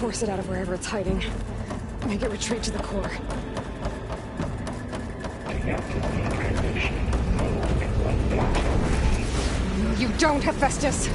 Force it out of wherever it's hiding. Make it retreat to the core. No, you don't, Hephaestus!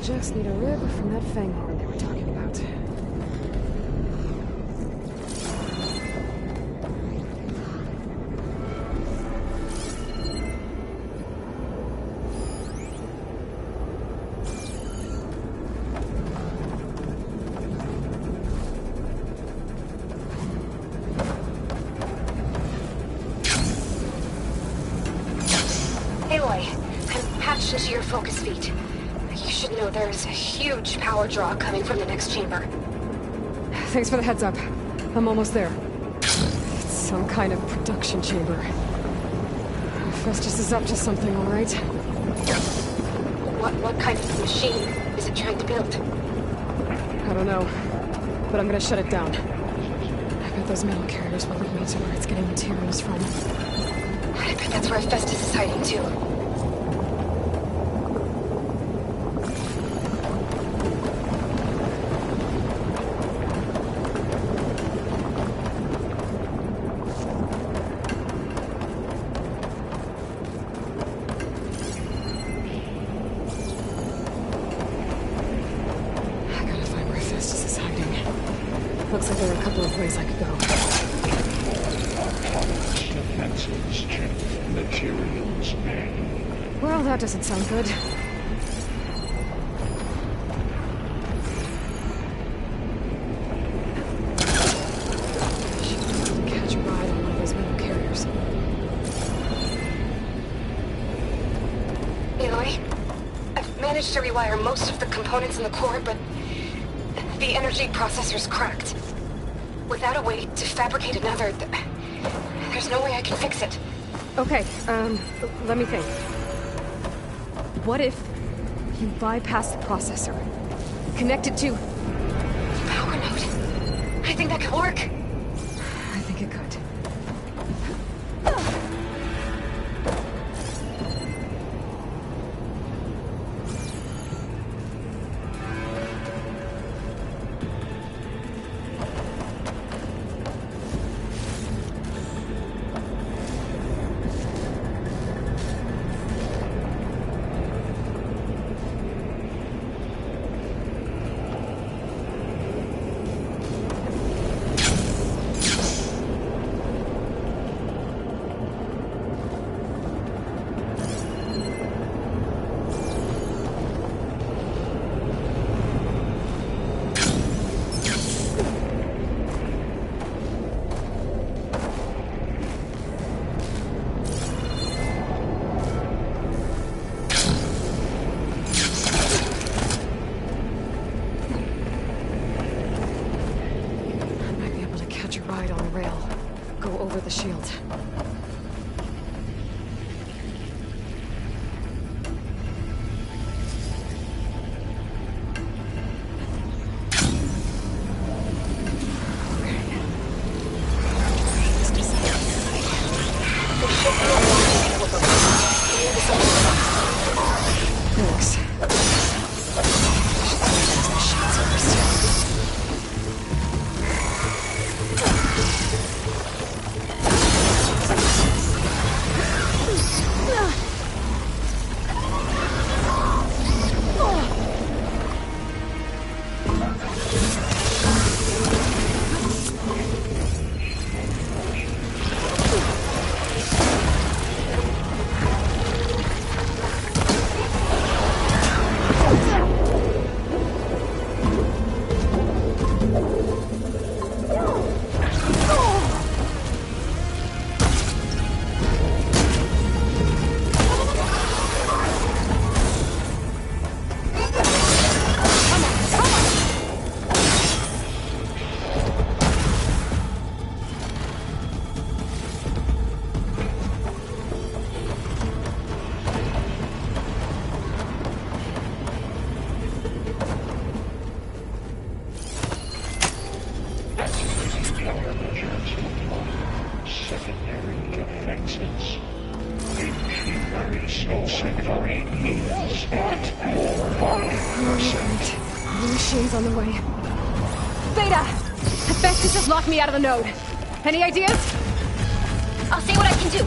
Just need a rib from that fanghorn they were talking about. Aloy, I'm patched into your focus feed. You should know there's a huge power draw coming from the next chamber. Thanks for the heads up. I'm almost there. It's some kind of production chamber. Festus is up to something, all right? What kind of machine is it trying to build? I don't know, but I'm gonna shut it down. I bet those metal carriers will lead me to where it's getting materials from. I bet that's where Festus is hiding too. Looks like there are a couple of ways I could go. Defenses, materials, Well, that doesn't sound good. Catch a ride on one of those metal carriers. Aloy, I've managed to rewire most of the components in the core, but the energy processor's cracked. Without a way to fabricate another, there's no way I can fix it. Okay, let me think. What if you bypass the processor? Connect it to... Power node. I think that could work. I think it could. The shield. Thanks. Symphony is at your body. Great. The machine's on the way. Beta! Hephaestus has locked me out of the node. Any ideas? I'll see what I can do.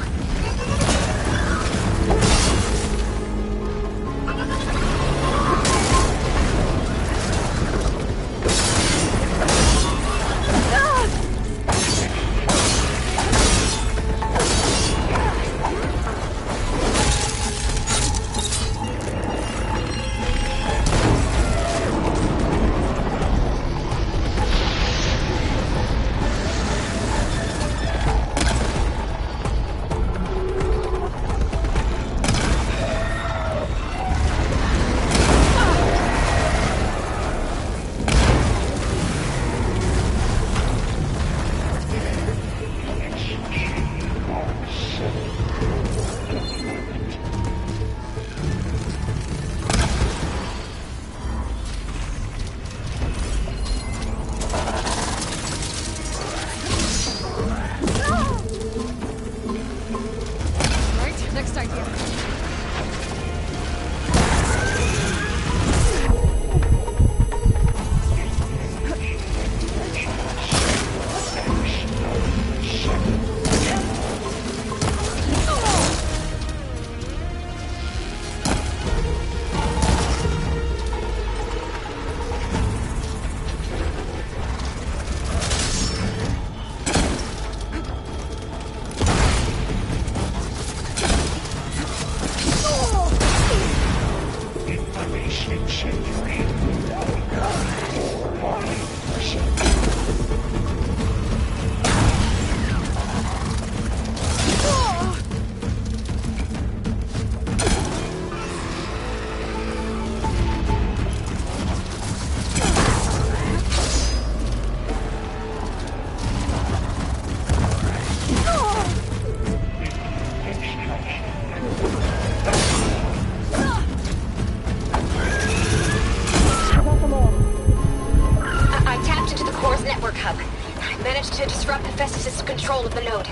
Control of the node.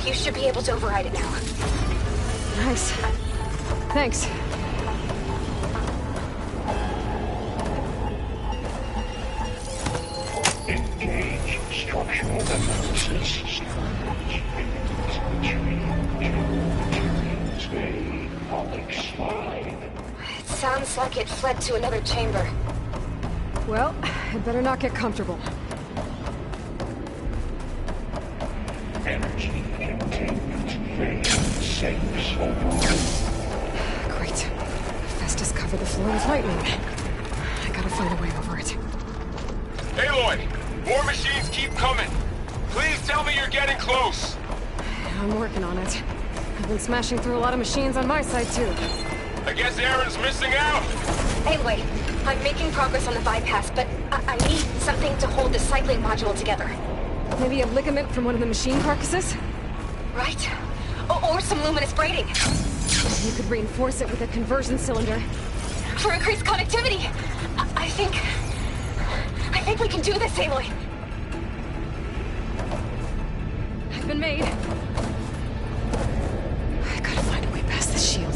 You should be able to override it now. Nice. Thanks. Engage structural analysis. Stay Alex 5. It sounds like it fled to another chamber. Well, I'd better not get comfortable. Energy containment phase safe overall. Great. Festus covered the floor with lightning. I gotta find a way over it. Aloy! More machines keep coming! Please tell me you're getting close! I'm working on it. I've been smashing through a lot of machines on my side, too. I guess Aaron's missing out! Anyway, I'm making progress on the bypass, but I need something to hold the cycling module together. Maybe a ligament from one of the machine carcasses? Right. Or some luminous braiding. You could reinforce it with a conversion cylinder. For increased connectivity! I think we can do this, Aloy. I've been made. I gotta find a way past the shield.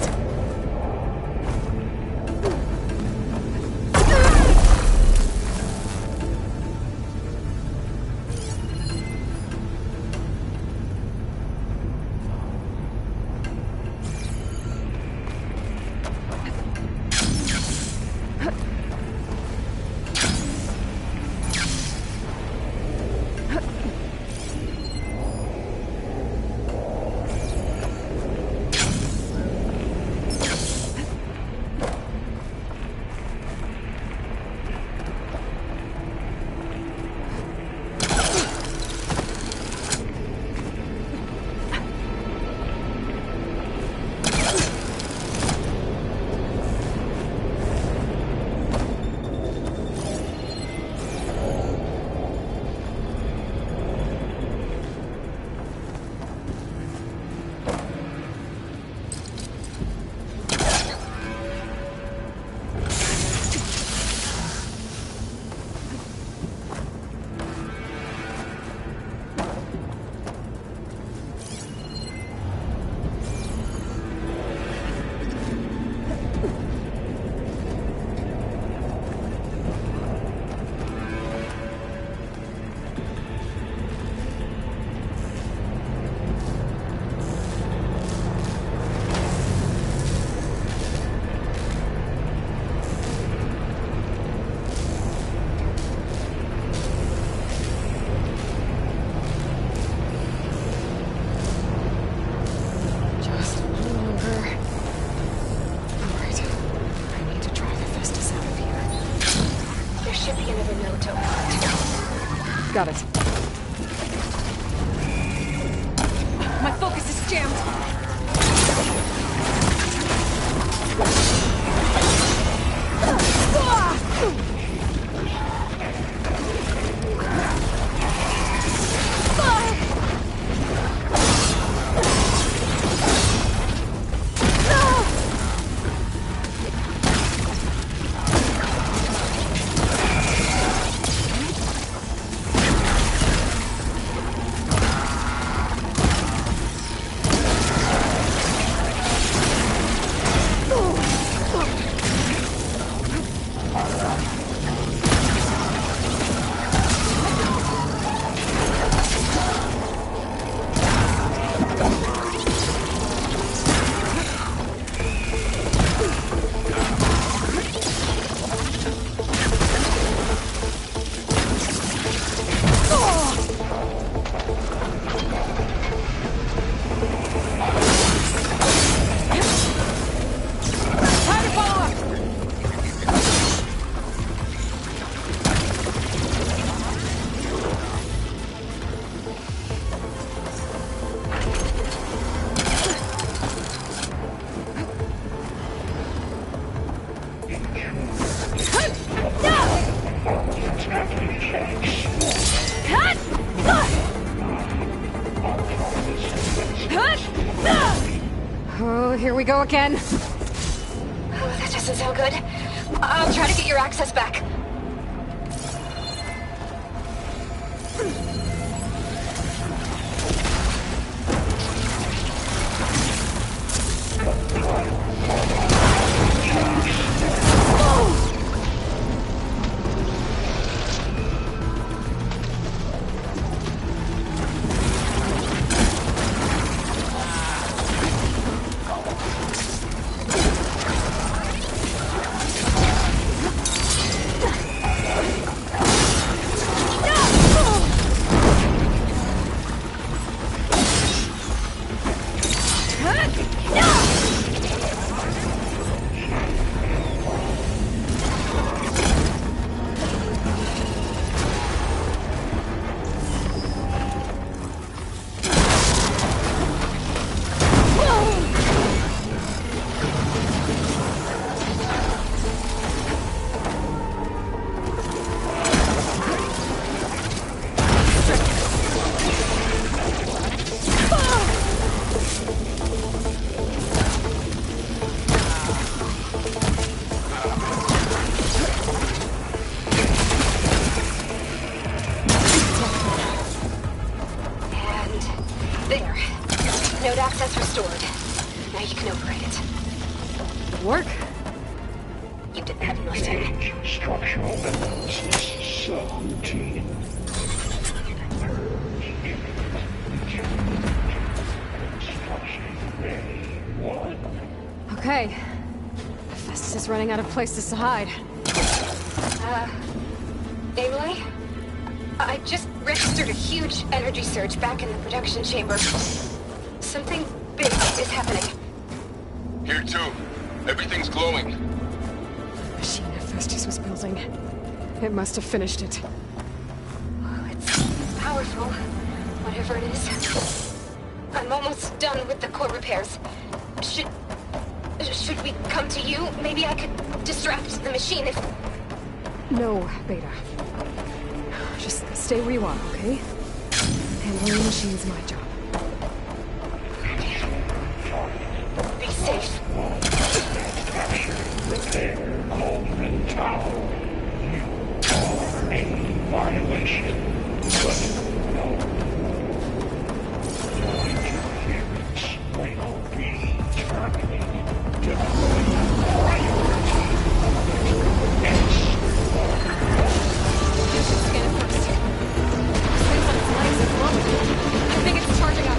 Got it. My focus is jammed. Oh, here we go again. Oh, that doesn't sound good. I'll try to get your access back. Node access restored. Now you can operate it. Work? You didn't have enough time. Engage structural analysis sub-routine. Construction ready. 1. Okay. Festus is running out of places to hide. Aloy? I just registered a huge energy surge back in the production chamber. Something big is happening. Here too. Everything's glowing. The machine Festus was building. It must have finished it. Oh, it's powerful, whatever it is. I'm almost done with the core repairs. Should we come to you? Maybe I could distract the machine if... No, Beta. Just stay where you are, okay? Handling the machine's my job. Be safe. Repair Coleman Tower. You are a violation. But no. Your interference will be terminated. Deploying priority. You should scan it first. Stands on its legs at the moment. I think it's charging up.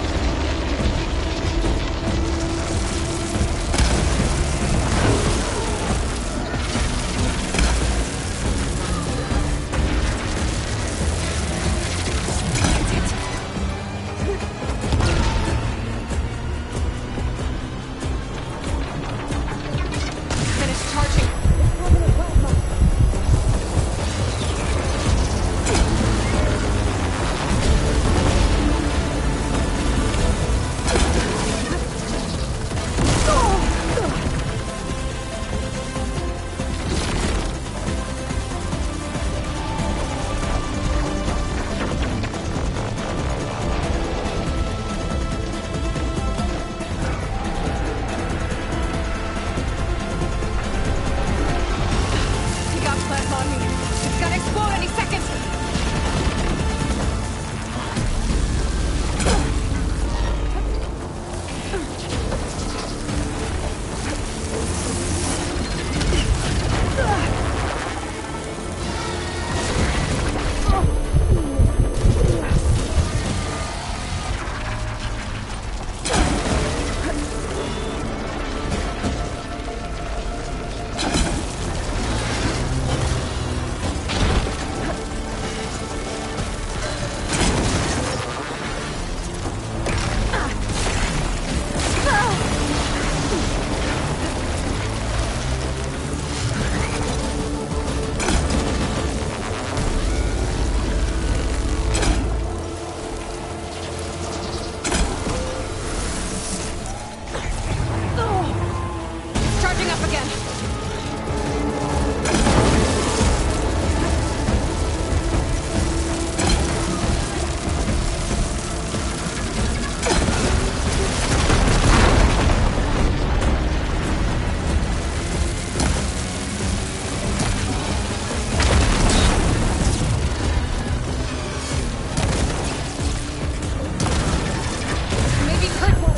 again. Maybe Kurt will.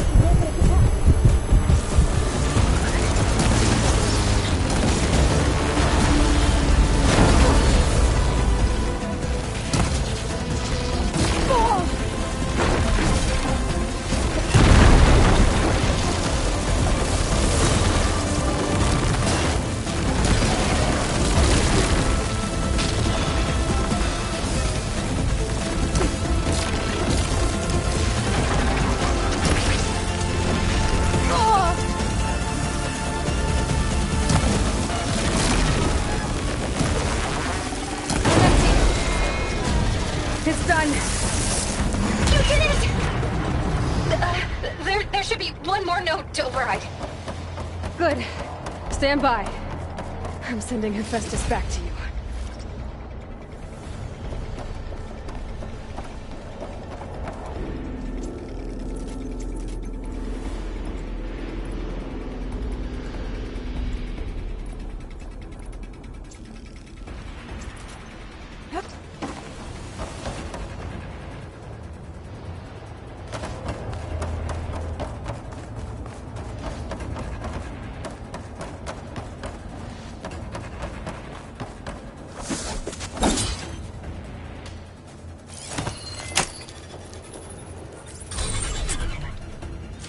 It's done. You did it! There should be one more note to override. Good. Stand by. I'm sending Hephaestus back to you.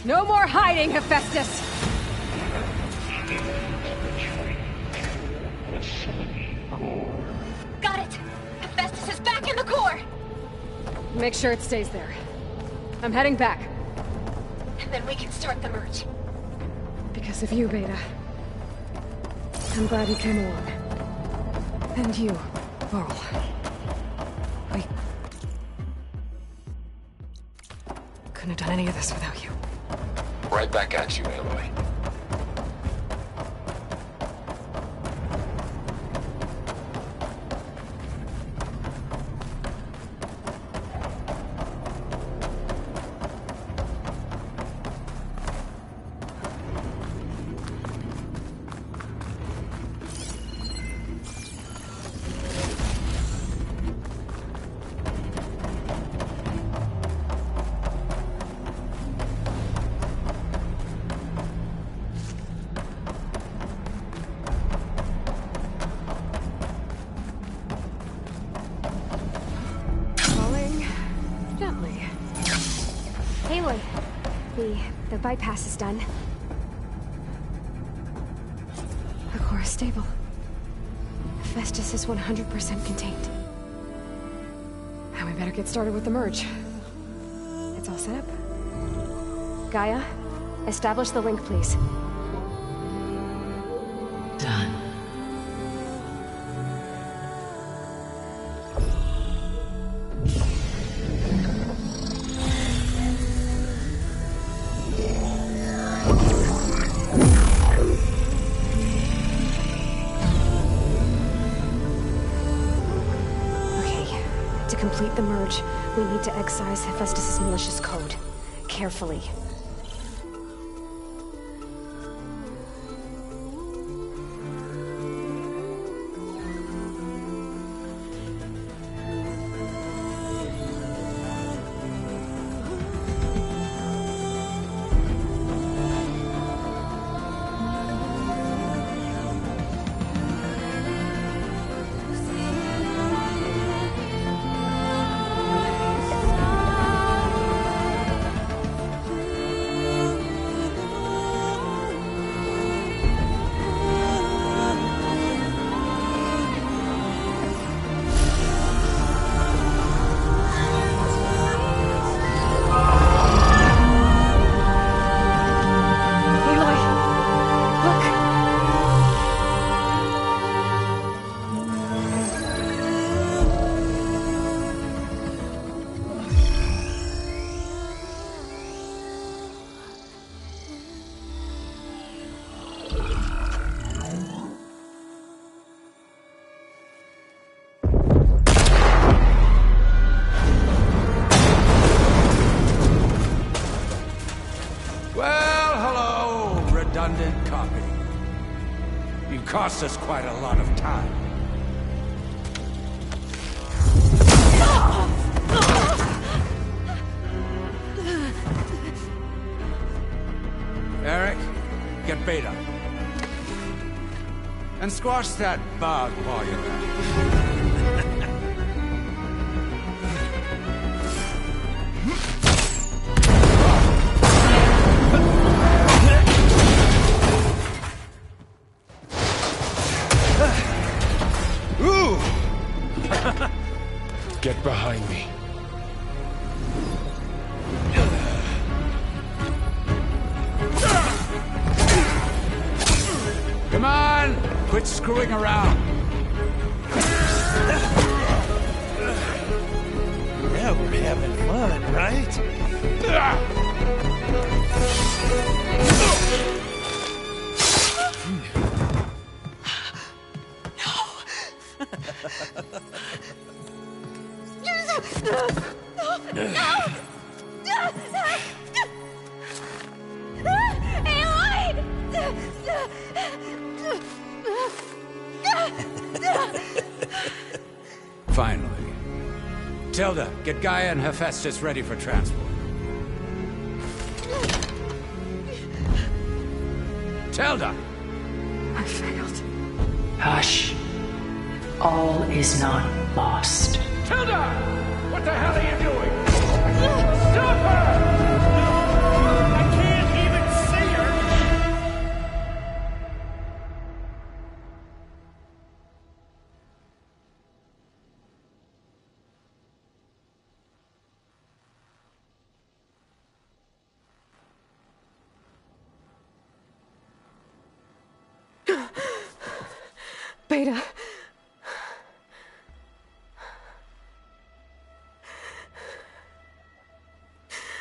No more hiding, Hephaestus! Got it! Hephaestus is back in the core! Make sure it stays there. I'm heading back. And then we can start the merge. Because of you, Beta. I'm glad you came along. And you, Varl. We couldn't have done any of this without you. Right back at you, Aloy. Falling gently. Aloy, the bypass is done. The core is stable. Hephaestus is 100% contained. Now we better get started with the merge. It's all set up. Gaia, establish the link, please. Done. Okay, to complete the merge, we need to excise Hephaestus' malicious code. Carefully. You cost us quite a lot of time. Eric, get Beta. And squash that bug while you're at it. Get behind me. Come on! Quit screwing around! Yeah, we're having fun, right? Finally. Tilda, get Gaia and Hephaestus ready for transport. Tilda! I failed. Hush. All is not lost. Tilda! What the hell are you doing? Stop her! I can't even see her! Beta.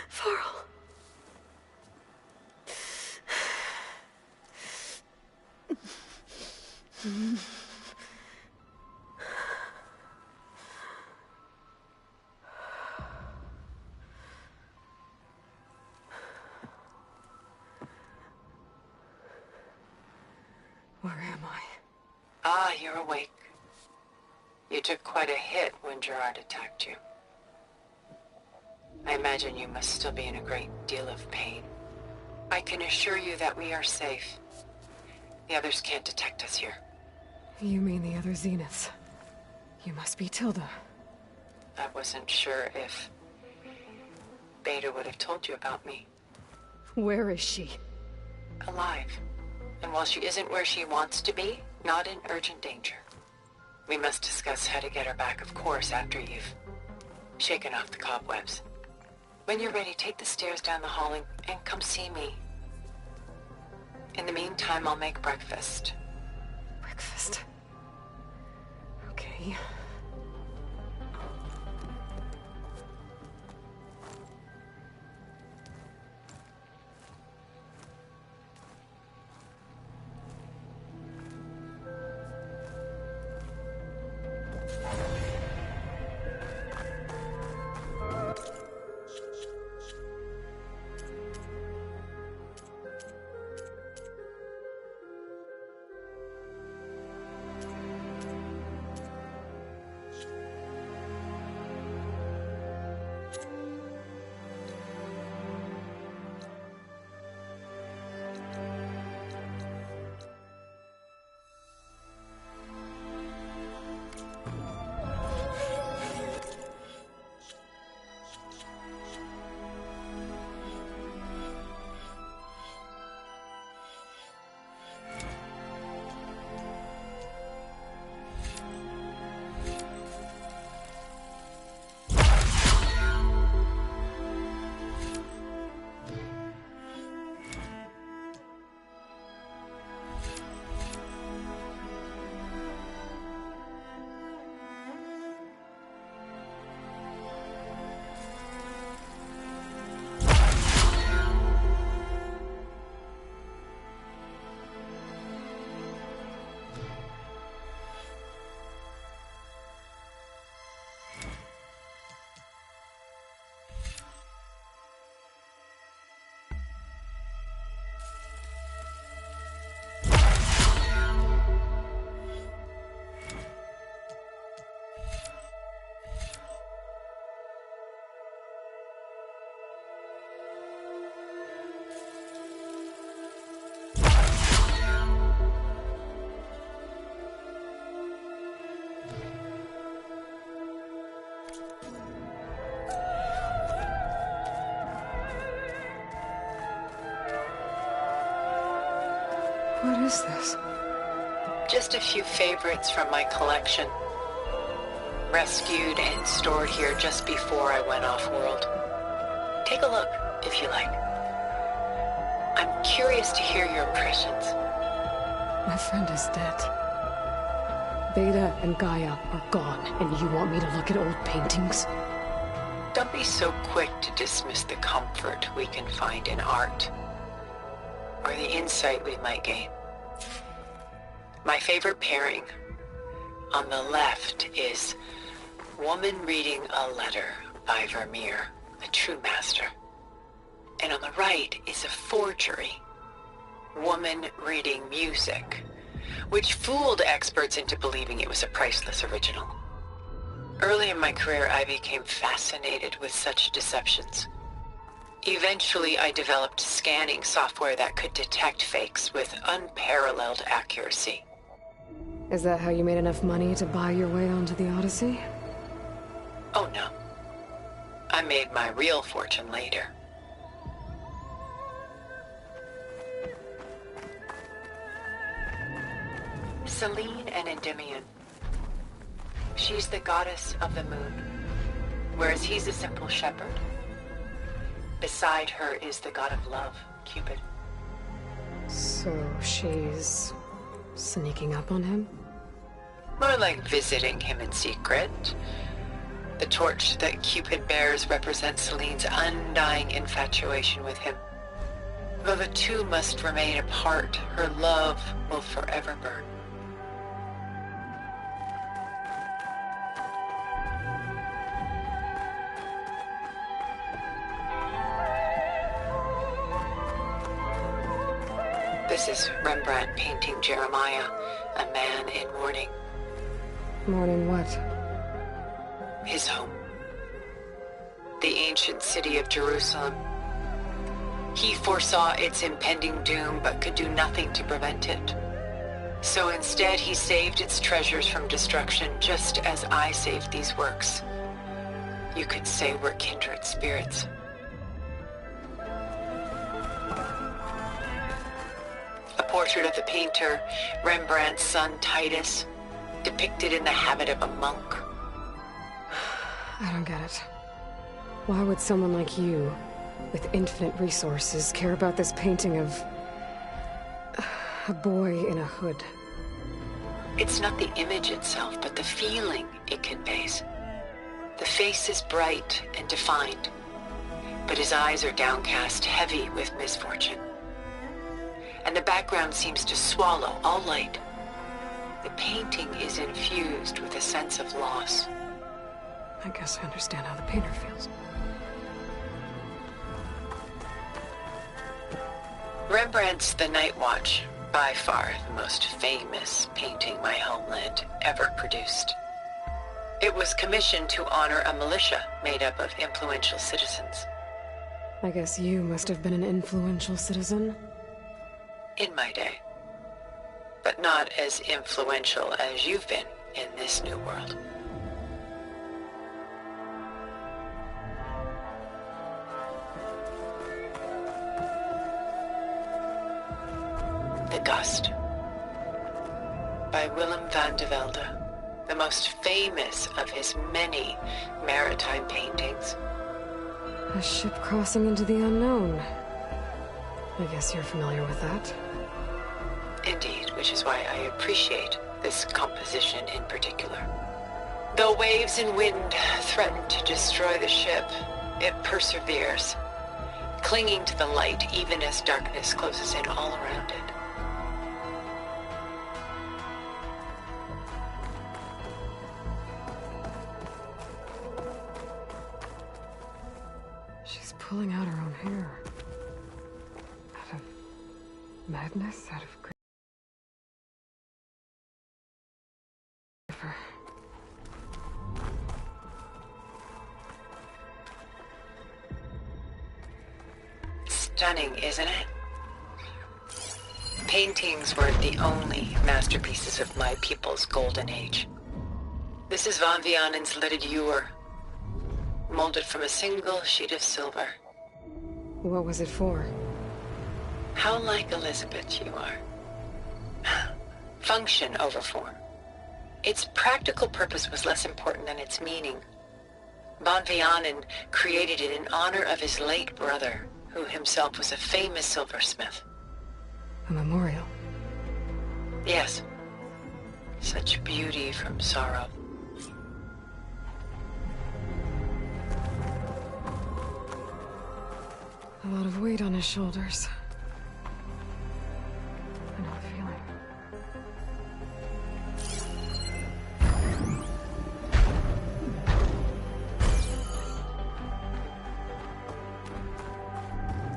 Varl. Where am I? Ah, you're awake. You took quite a hit when Gerard attacked you. I imagine you must still be in a great deal of pain. I can assure you that we are safe. The others can't detect us here. You mean the other Zeniths? You must be Tilda. I wasn't sure if Beta would have told you about me. Where is she? Alive. And while she isn't where she wants to be, not in urgent danger. We must discuss how to get her back, of course, after you've shaken off the cobwebs. When you're ready, take the stairs down the hall and come see me. In the meantime, I'll make breakfast. Breakfast. Okay. is this? Just a few favorites from my collection. Rescued and stored here just before I went off-world. Take a look, if you like. I'm curious to hear your impressions. My friend is dead. Beta and Gaia are gone, and you want me to look at old paintings? Don't be so quick to dismiss the comfort we can find in art, or the insight we might gain. My favorite pairing on the left is Woman Reading a Letter by Vermeer, a true master. And on the right is a forgery, Woman Reading Music, which fooled experts into believing it was a priceless original. Early in my career, I became fascinated with such deceptions. Eventually, I developed scanning software that could detect fakes with unparalleled accuracy. Is that how you made enough money to buy your way onto the Odyssey? Oh no. I made my real fortune later. Selene and Endymion. She's the goddess of the moon, whereas he's a simple shepherd. Beside her is the god of love, Cupid. So she's sneaking up on him? More like visiting him in secret. The torch that Cupid bears represents Selene's undying infatuation with him. Though the two must remain apart, her love will forever burn. This is Rembrandt painting Jeremiah, a man in mourning. Mourning what? His home. The ancient city of Jerusalem. He foresaw its impending doom, but could do nothing to prevent it. So instead, he saved its treasures from destruction, just as I saved these works. You could say we're kindred spirits. A portrait of the painter, Rembrandt's son Titus, depicted in the habit of a monk. I don't get it. Why would someone like you, with infinite resources, care about this painting of a boy in a hood? It's not the image itself, but the feeling it conveys. The face is bright and defined, but his eyes are downcast, heavy with misfortune. And the background seems to swallow all light. The painting is infused with a sense of loss. I guess I understand how the painter feels. Rembrandt's The Night Watch, by far the most famous painting my homeland ever produced. It was commissioned to honor a militia made up of influential citizens. I guess you must have been an influential citizen. In my day. But not as influential as you've been in this new world. The Gust, by Willem van de Velde, the most famous of his many maritime paintings. A ship crossing into the unknown. I guess you're familiar with that. Indeed, which is why I appreciate this composition in particular. Though waves and wind threaten to destroy the ship, it perseveres, clinging to the light even as darkness closes in all around it. She's pulling out her own hair. Out of madness, out of grief. Stunning, isn't it? Paintings weren't the only masterpieces of my people's golden age. This is Van Vianen's Lidded Ewer, molded from a single sheet of silver. What was it for? How like Elizabeth you are. function over form. Its practical purpose was less important than its meaning. Bon Vianen created it in honor of his late brother, who himself was a famous silversmith. A memorial. Yes. Such beauty from sorrow. A lot of weight on his shoulders. I know the feeling.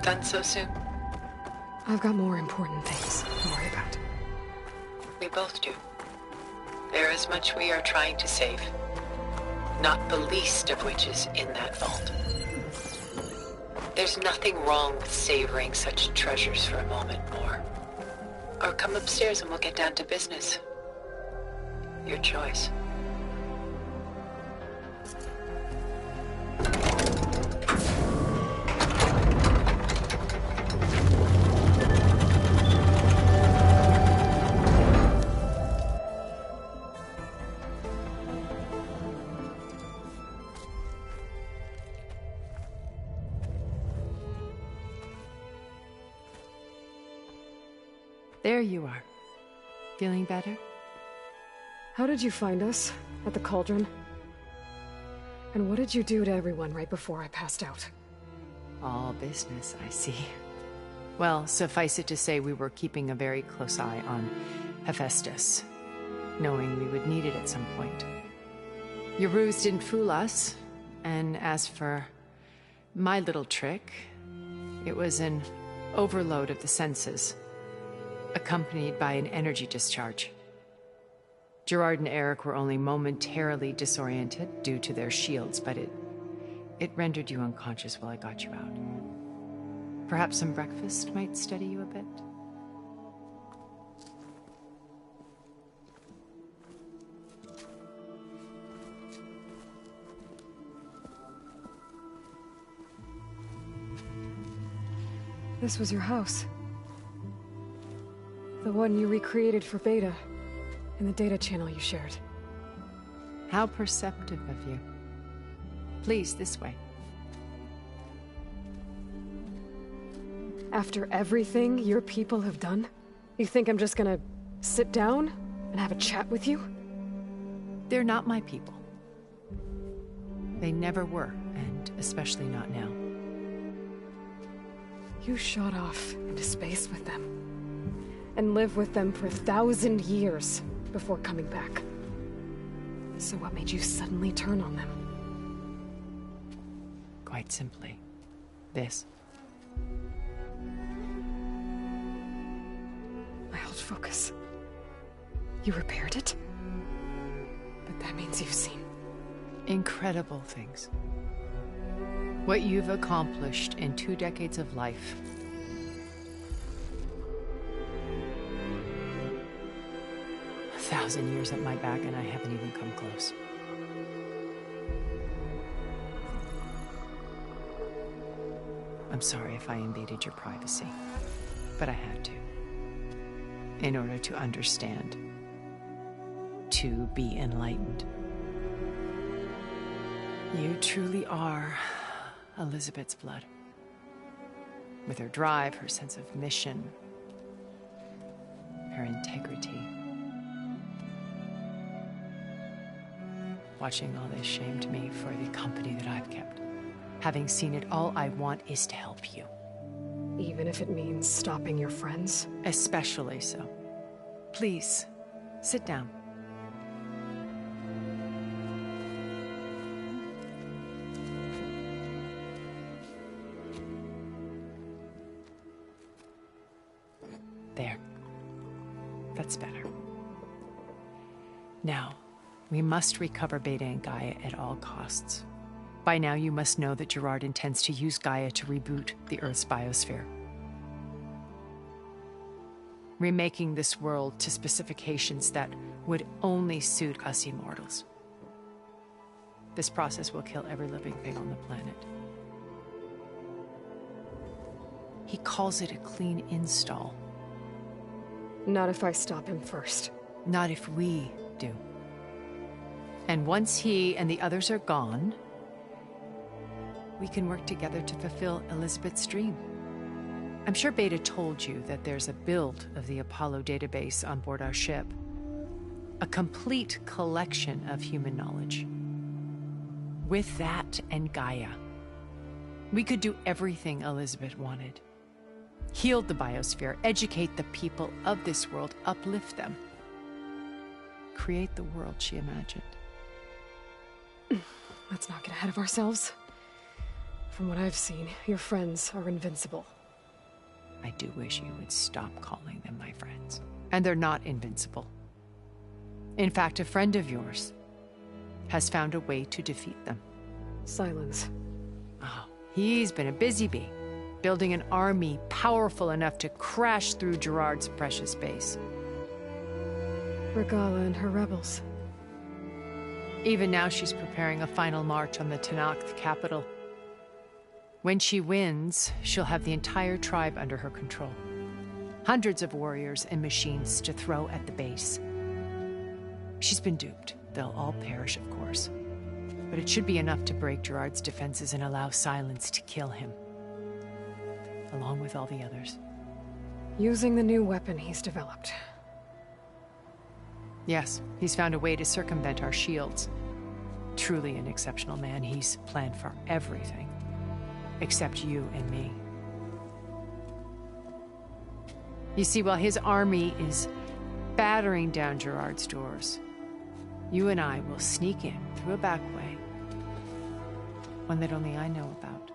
Done so soon? I've got more important things to worry about. We both do. There is much we are trying to save. Not the least of which is in that vault. There's nothing wrong with savoring such treasures for a moment more. Or come upstairs and we'll get down to business. Your choice. There you are. Feeling better? How did you find us? At the Cauldron? And what did you do to everyone right before I passed out? All business, I see. Well, suffice it to say we were keeping a very close eye on Hephaestus, knowing we would need it at some point. Your ruse didn't fool us, and as for my little trick, it was an overload of the senses, accompanied by an energy discharge. Gerard and Eric were only momentarily disoriented due to their shields, but it rendered you unconscious while I got you out. Perhaps some breakfast might steady you a bit? This was your house. The one you recreated for Beta, in the data channel you shared. How perceptive of you. Please, this way. After everything your people have done, you think I'm just gonna sit down and have a chat with you? They're not my people. They never were, and especially not now. You shot off into space with them, and lived with them for 1,000 years before coming back. So what made you suddenly turn on them? Quite simply, this. My old focus. You repaired it? But that means you've seen... incredible things. What you've accomplished in 2 decades of life. A 1,000 years at my back and I haven't even come close. I'm sorry if I invaded your privacy, but I had to. In order to understand. To be enlightened. You truly are Elizabeth's blood. With her drive, her sense of mission, her integrity. Watching all this shamed me for the company that I've kept. Having seen it, all I want is to help you. Even if it means stopping your friends? Especially so. Please, sit down. There. That's better. Now, we must recover Beta and Gaia at all costs. By now, you must know that Gerard intends to use Gaia to reboot the Earth's biosphere. Remaking this world to specifications that would only suit us immortals. This process will kill every living thing on the planet. He calls it a clean install. Not if I stop him first. Not if we do. And once he and the others are gone, we can work together to fulfill Elizabeth's dream. I'm sure Beta told you that there's a build of the Apollo database on board our ship. A complete collection of human knowledge. With that and Gaia, we could do everything Elizabeth wanted. Heal the biosphere, educate the people of this world, uplift them. Create the world she imagined. Let's not get ahead of ourselves. From what I've seen, your friends are invincible. I do wish you would stop calling them my friends. And they're not invincible. In fact, a friend of yours has found a way to defeat them. Silence. Oh, he's been a busy bee, building an army powerful enough to crash through Gerard's precious base. Regalla and her rebels. Even now, she's preparing a final march on the Tenakth capital. When she wins, she'll have the entire tribe under her control. Hundreds of warriors and machines to throw at the base. She's been duped. They'll all perish, of course. But it should be enough to break Gerard's defenses and allow Silence to kill him. Along with all the others. Using the new weapon he's developed. Yes, he's found a way to circumvent our shields. Truly an exceptional man. He's planned for everything. Except you and me. You see, while his army is battering down Gerard's doors, you and I will sneak in through a back way. One that only I know about.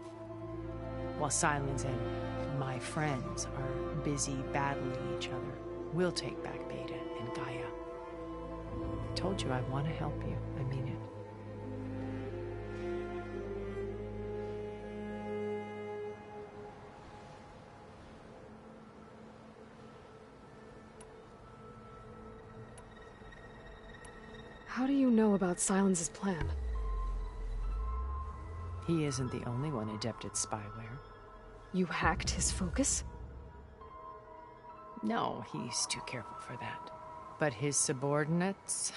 While Silence and my friends are busy battling each other, we'll take back Beta and Gaia. I told you I want to help you. I mean it. How do you know about Silence's plan? He isn't the only one adept at spyware. You hacked his focus? No, he's too careful for that. But his subordinates?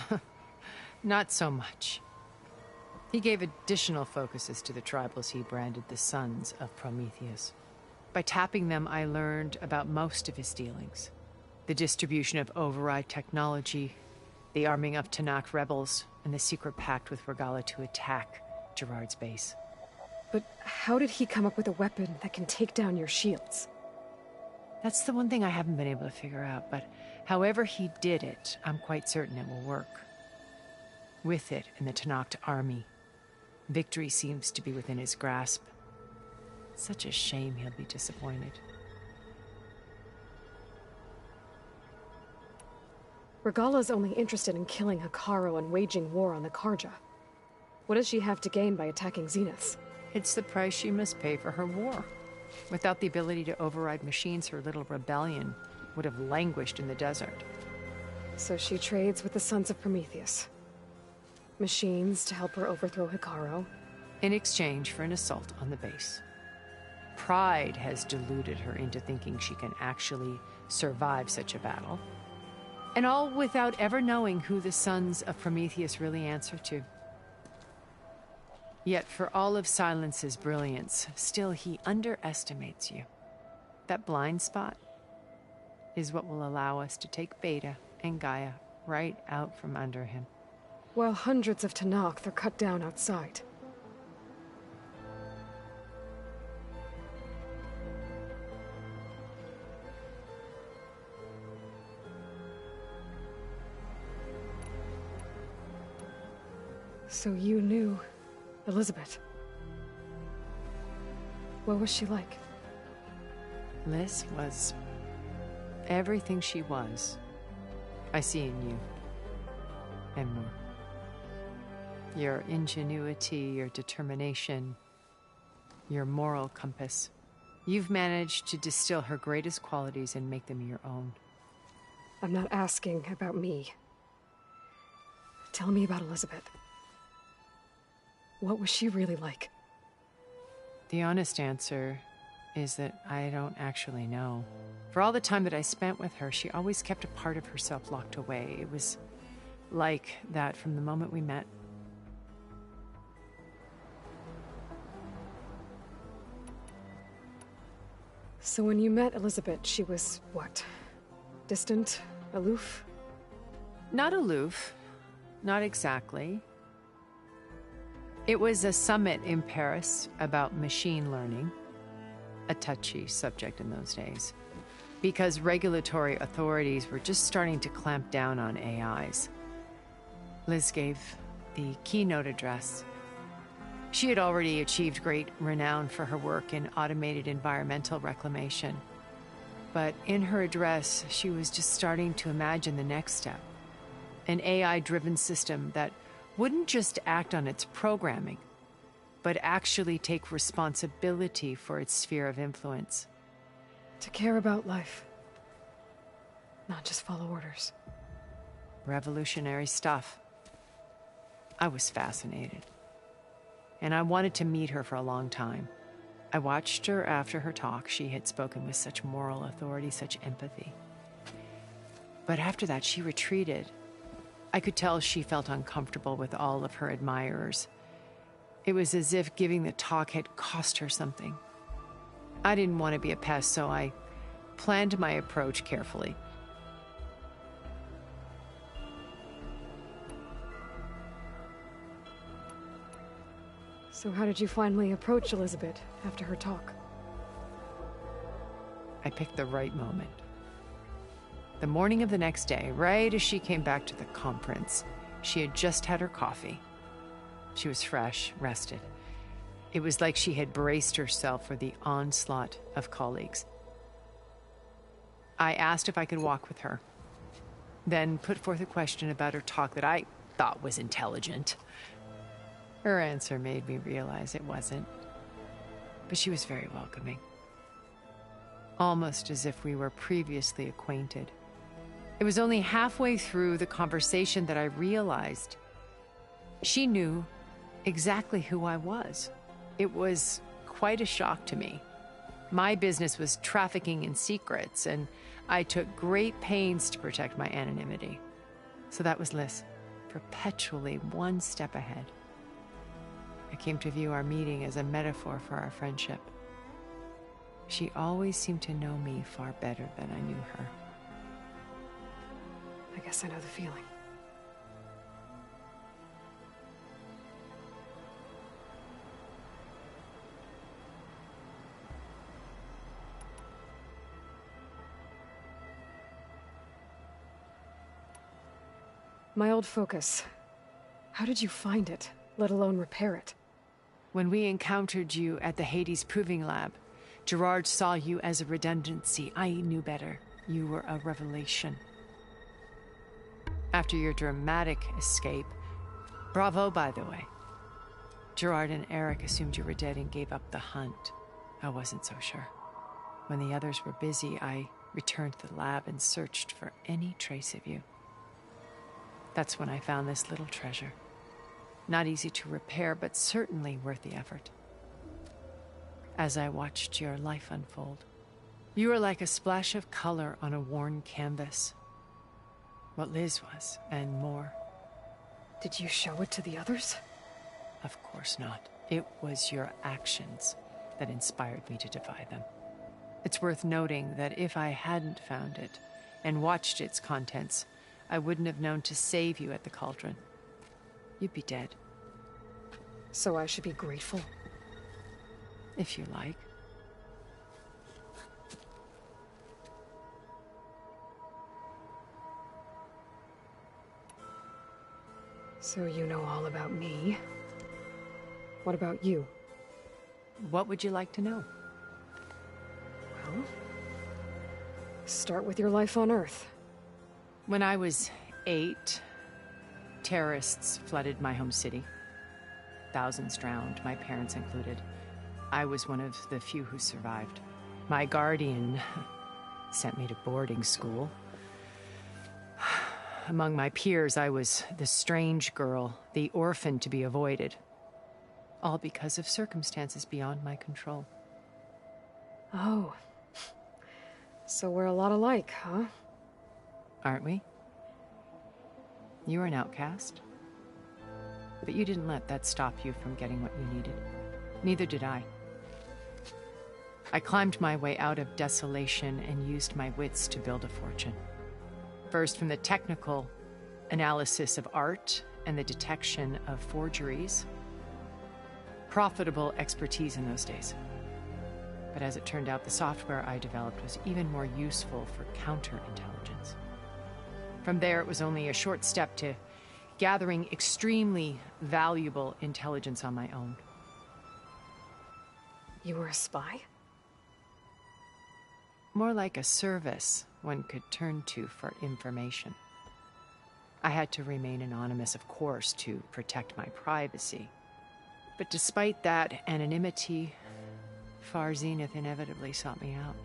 Not so much. He gave additional focuses to the tribals he branded the Sons of Prometheus. By tapping them, I learned about most of his dealings. The distribution of override technology, the arming of Tenakth rebels, and the secret pact with Regalla to attack Gerard's base. But how did he come up with a weapon that can take down your shields? That's the one thing I haven't been able to figure out, but however he did it, I'm quite certain it will work. With it and the Tenakth army, victory seems to be within his grasp. Such a shame he'll be disappointed. Regalla's only interested in killing Hekarro and waging war on the Karja. What does she have to gain by attacking Zeniths? It's the price she must pay for her war. Without the ability to override machines, her little rebellion would have languished in the desert. So she trades with the Sons of Prometheus. Machines to help her overthrow Hekarro. In exchange for an assault on the base. Pride has deluded her into thinking she can actually survive such a battle. And all without ever knowing who the Sons of Prometheus really answer to. Yet for all of Silence's brilliance, still he underestimates you. That blind spot is what will allow us to take Beta and Gaia right out from under him. While hundreds of Tenakth are cut down outside. So you knew Elizabeth. What was she like? Liz was everything she was. I see in you. And more. Your ingenuity, your determination, your moral compass. You've managed to distill her greatest qualities and make them your own. I'm not asking about me. Tell me about Elizabeth. What was she really like? The honest answer is that I don't actually know. For all the time that I spent with her, she always kept a part of herself locked away. It was like that from the moment we met. So when you met Elizabeth, she was what? Distant? Aloof? Not aloof. Not exactly. It was a summit in Paris about machine learning, a touchy subject in those days, because regulatory authorities were just starting to clamp down on AIs. Liz gave the keynote address. She had already achieved great renown for her work in automated environmental reclamation. But in her address, she was just starting to imagine the next step. An AI-driven system that wouldn't just act on its programming, but actually take responsibility for its sphere of influence. To care about life. Not just follow orders. Revolutionary stuff. I was fascinated. And I wanted to meet her for a long time. I watched her after her talk. She had spoken with such moral authority, such empathy. But after that, she retreated. I could tell she felt uncomfortable with all of her admirers. It was as if giving the talk had cost her something. I didn't want to be a pest, so I planned my approach carefully. So how did you finally approach Elizabeth after her talk? I picked the right moment. The morning of the next day, right as she came back to the conference, she had just had her coffee. She was fresh, rested. It was like she had braced herself for the onslaught of colleagues. I asked if I could walk with her, then put forth a question about her talk that I thought was intelligent. Her answer made me realize it wasn't, but she was very welcoming. Almost as if we were previously acquainted. It was only halfway through the conversation that I realized she knew exactly who I was. It was quite a shock to me. My business was trafficking in secrets, and I took great pains to protect my anonymity. So that was Liz, perpetually one step ahead. I came to view our meeting as a metaphor for our friendship. She always seemed to know me far better than I knew her. I guess I know the feeling. My old focus. How did you find it, let alone repair it? When we encountered you at the Hades Proving Lab, Gerard saw you as a redundancy. I knew better. You were a revelation. After your dramatic escape, bravo, by the way. Gerard and Eric assumed you were dead and gave up the hunt. I wasn't so sure. When the others were busy, I returned to the lab and searched for any trace of you. That's when I found this little treasure. Not easy to repair, but certainly worth the effort. As I watched your life unfold, you were like a splash of color on a worn canvas. What Liz was, and more. Did you show it to the others? Of course not. It was your actions that inspired me to defy them. It's worth noting that if I hadn't found it and watched its contents, I wouldn't have known to save you at the cauldron. You'd be dead. So I should be grateful? If you like. So you know all about me. What about you? What would you like to know? Well, start with your life on Earth. When I was 8, terrorists flooded my home city. Thousands drowned, my parents included. I was one of the few who survived. My guardian sent me to boarding school. Among my peers, I was the strange girl, the orphan to be avoided. All because of circumstances beyond my control. Oh. So we're a lot alike, huh? Aren't we? You were an outcast. But you didn't let that stop you from getting what you needed. Neither did I. I climbed my way out of desolation and used my wits to build a fortune. First from the technical analysis of art and the detection of forgeries. Profitable expertise in those days. But as it turned out, the software I developed was even more useful for counterintelligence. From there, it was only a short step to gathering extremely valuable intelligence on my own. You were a spy? More like a service one could turn to for information. I had to remain anonymous, of course, to protect my privacy. But despite that anonymity, Far Zenith inevitably sought me out.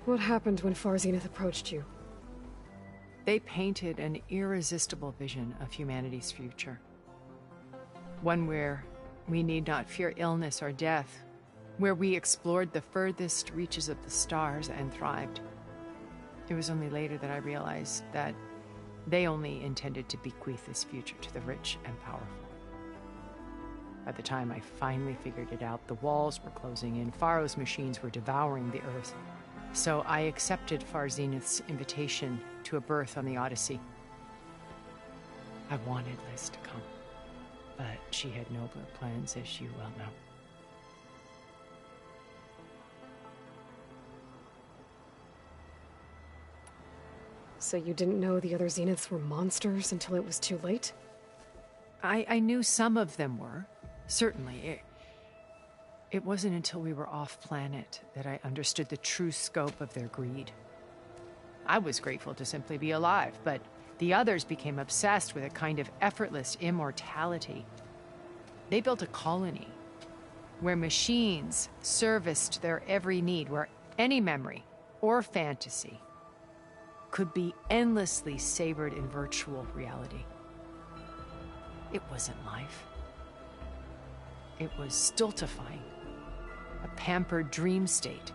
What happened when Far Zenith approached you? They painted an irresistible vision of humanity's future. One where we need not fear illness or death, where we explored the furthest reaches of the stars and thrived. It was only later that I realized that they only intended to bequeath this future to the rich and powerful. By the time I finally figured it out, the walls were closing in, Faro's machines were devouring the Earth. So I accepted Far Zenith's invitation to a berth on the Odyssey. I wanted Liz to come, but she had nobler plans, as you well know. So you didn't know the other Zeniths were monsters until it was too late? I knew some of them were, certainly. It wasn't until we were off-planet that I understood the true scope of their greed. I was grateful to simply be alive, but the others became obsessed with a kind of effortless immortality. They built a colony where machines serviced their every need, where any memory or fantasy could be endlessly savored in virtual reality. It wasn't life. It was stultifying, a pampered dream state.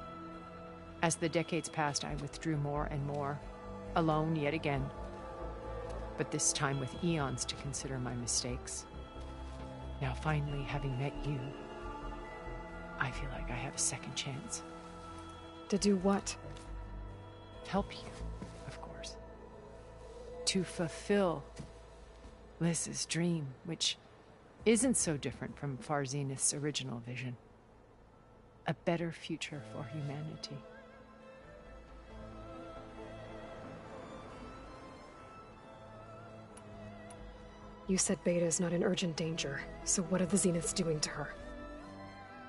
As the decades passed, I withdrew more and more, alone yet again, but this time with eons to consider my mistakes. Now finally, having met you, I feel like I have a second chance. To do what? Help you, of course. To fulfill Liz's dream, which isn't so different from Far Zenith's original vision. A better future for humanity. You said Beta is not in urgent danger, so what are the Zeniths doing to her?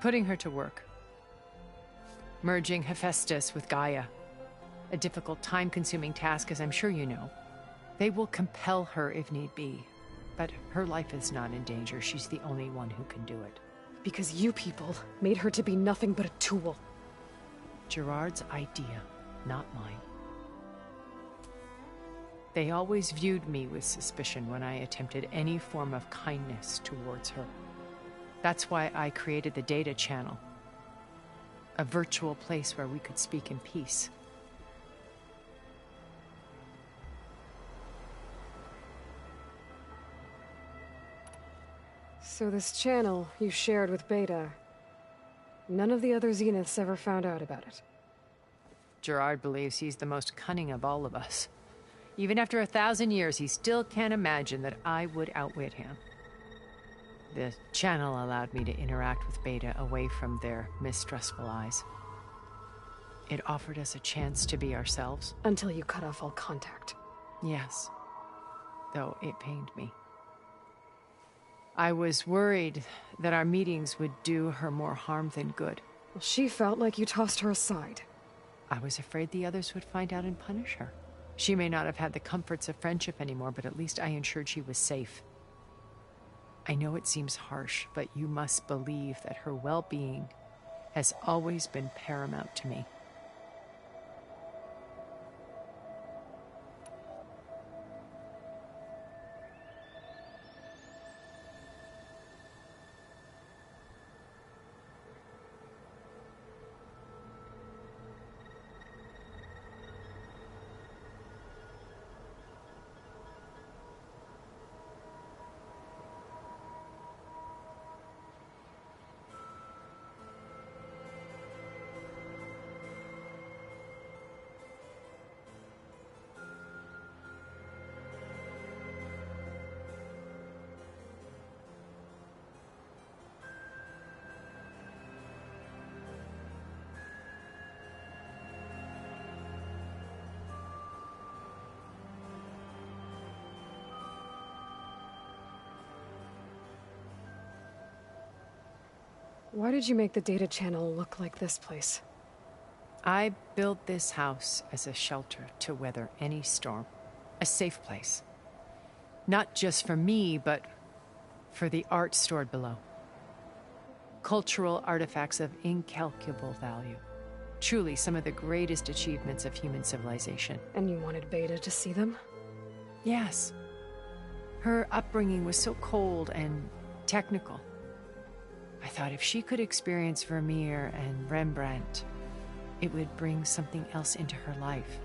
Putting her to work. Merging Hephaestus with Gaia. A difficult, time-consuming task, as I'm sure you know. They will compel her if need be. But her life is not in danger. She's the only one who can do it. Because you people made her to be nothing but a tool. Gerard's idea, not mine. They always viewed me with suspicion when I attempted any form of kindness towards her. That's why I created the data channel. A virtual place where we could speak in peace. So this channel you shared with Beta, none of the other Zeniths ever found out about it? Gerard believes he's the most cunning of all of us. Even after 1,000 years, he still can't imagine that I would outwit him. The channel allowed me to interact with Beta away from their mistrustful eyes. It offered us a chance to be ourselves. Until you cut off all contact. Yes. Though it pained me. I was worried that our meetings would do her more harm than good. Well, she felt like you tossed her aside. I was afraid the others would find out and punish her. She may not have had the comforts of friendship anymore, but at least I ensured she was safe. I know it seems harsh, but you must believe that her well-being has always been paramount to me. Why did you make the data channel look like this place? I built this house as a shelter to weather any storm. A safe place. Not just for me, but for the art stored below. Cultural artifacts of incalculable value. Truly some of the greatest achievements of human civilization. And you wanted Beta to see them? Yes. Her upbringing was so cold and technical. I thought if she could experience Vermeer and Rembrandt, it would bring something else into her life.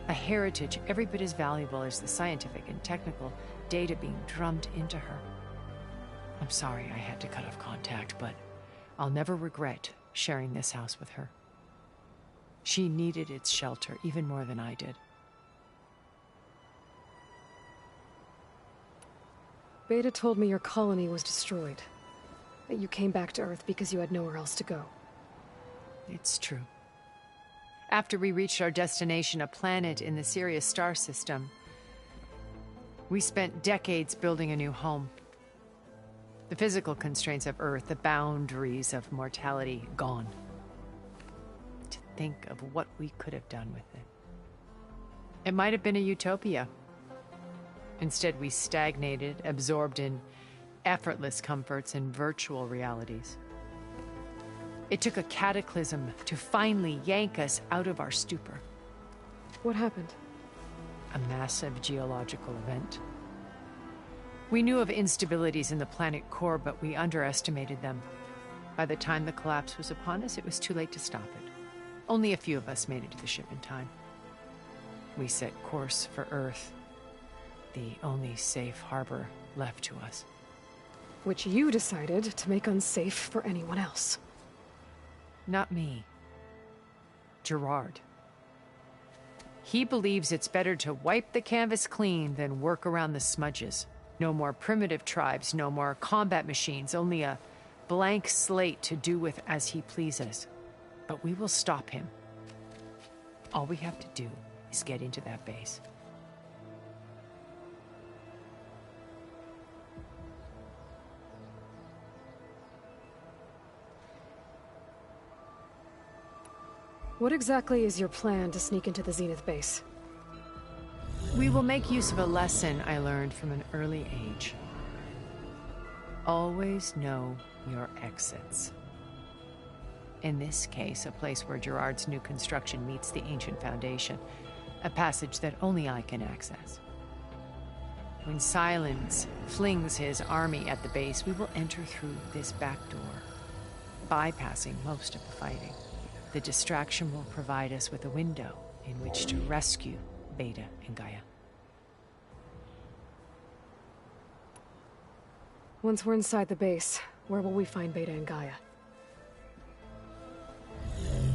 A heritage every bit as valuable as the scientific and technical data being drummed into her. I'm sorry I had to cut off contact, but I'll never regret sharing this house with her. She needed its shelter even more than I did. Beta told me your colony was destroyed. That you came back to Earth because you had nowhere else to go. It's true. After we reached our destination, a planet in the Sirius star system, we spent decades building a new home. The physical constraints of Earth, the boundaries of mortality, gone. To think of what we could have done with it. It might have been a utopia. Instead, we stagnated, absorbed in effortless comforts and virtual realities. It took a cataclysm to finally yank us out of our stupor. What happened? A massive geological event. We knew of instabilities in the planet core, but we underestimated them. By the time the collapse was upon us, it was too late to stop it. Only a few of us made it to the ship in time. We set course for Earth, the only safe harbor left to us. Which you decided to make unsafe for anyone else. Not me. Gerard. He believes it's better to wipe the canvas clean than work around the smudges. No more primitive tribes, no more combat machines, only a blank slate to do with as he pleases. But we will stop him. All we have to do is get into that base. What exactly is your plan to sneak into the Zenith base? We will make use of a lesson I learned from an early age. Always know your exits. In this case, a place where Gerard's new construction meets the ancient foundation, a passage that only I can access. When Silence flings his army at the base, we will enter through this back door, bypassing most of the fighting. The distraction will provide us with a window in which to rescue Beta and Gaia. Once we're inside the base, where will we find Beta and Gaia?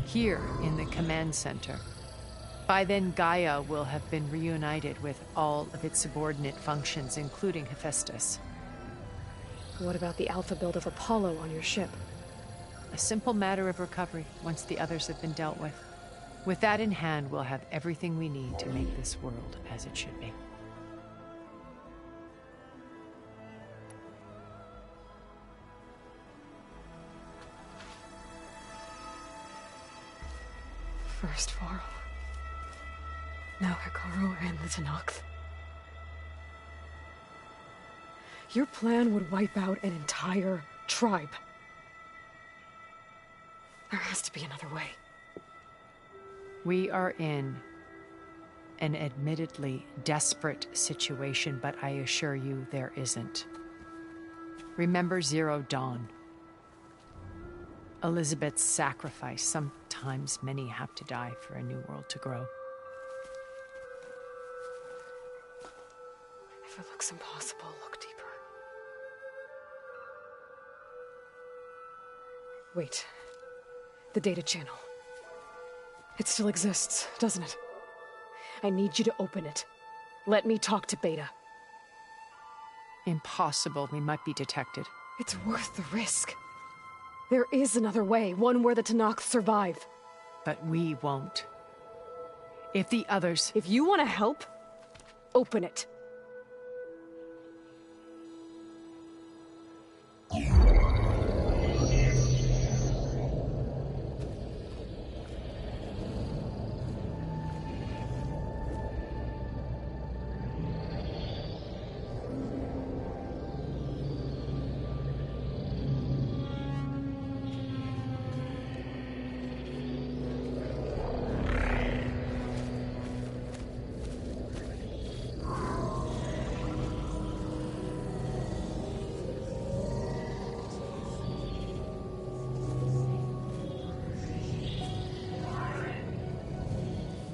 Here in the command center. By then, Gaia will have been reunited with all of its subordinate functions, including Hephaestus. What about the alpha build of Apollo on your ship? A simple matter of recovery once the others have been dealt with. With that in hand, we'll have everything we need to make this world as it should be. First Varl. Now Hekarro and the Tenakth. Your plan would wipe out an entire tribe. There has to be another way. We are in an admittedly desperate situation, but I assure you there isn't. Remember Zero Dawn. Elizabeth's sacrifice. Sometimes many have to die for a new world to grow. If it looks impossible, look deeper. Wait. The data channel. It still exists, doesn't it? I need you to open it. Let me talk to Beta. Impossible. We might be detected. It's worth the risk. There is another way, one where the Tenakth survive. But we won't. If the others... If you want to help, open it.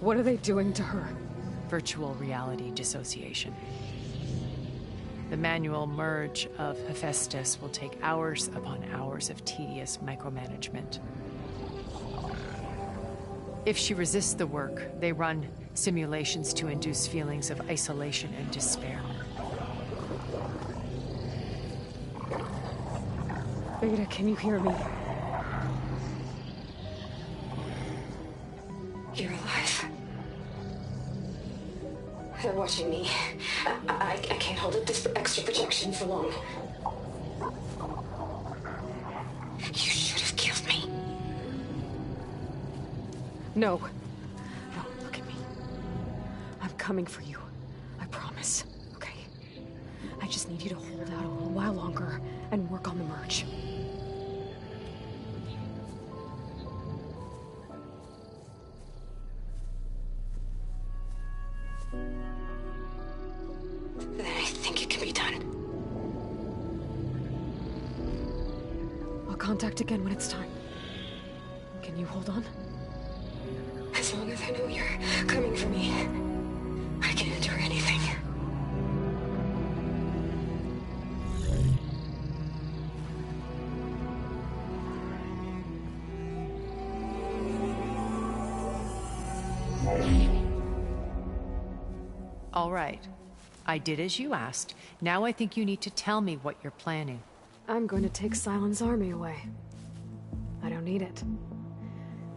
What are they doing to her? Virtual reality dissociation. The manual merge of Hephaestus will take hours upon hours of tedious micromanagement. If she resists the work, they run simulations to induce feelings of isolation and despair. Beta, can you hear me? You're alive. They're watching me. I can't hold up this extra projection for long. You should have killed me. No. No, look at me. I'm coming for you. I promise. Okay? I just need you to hold out a little while longer and work on the merge. Then I think it can be done. I'll contact again when it's time. Can you hold on? As long as I know you're coming for me, I can endure anything. All right. I did as you asked. Now I think you need to tell me what you're planning. I'm going to take Sylens' army away. I don't need it.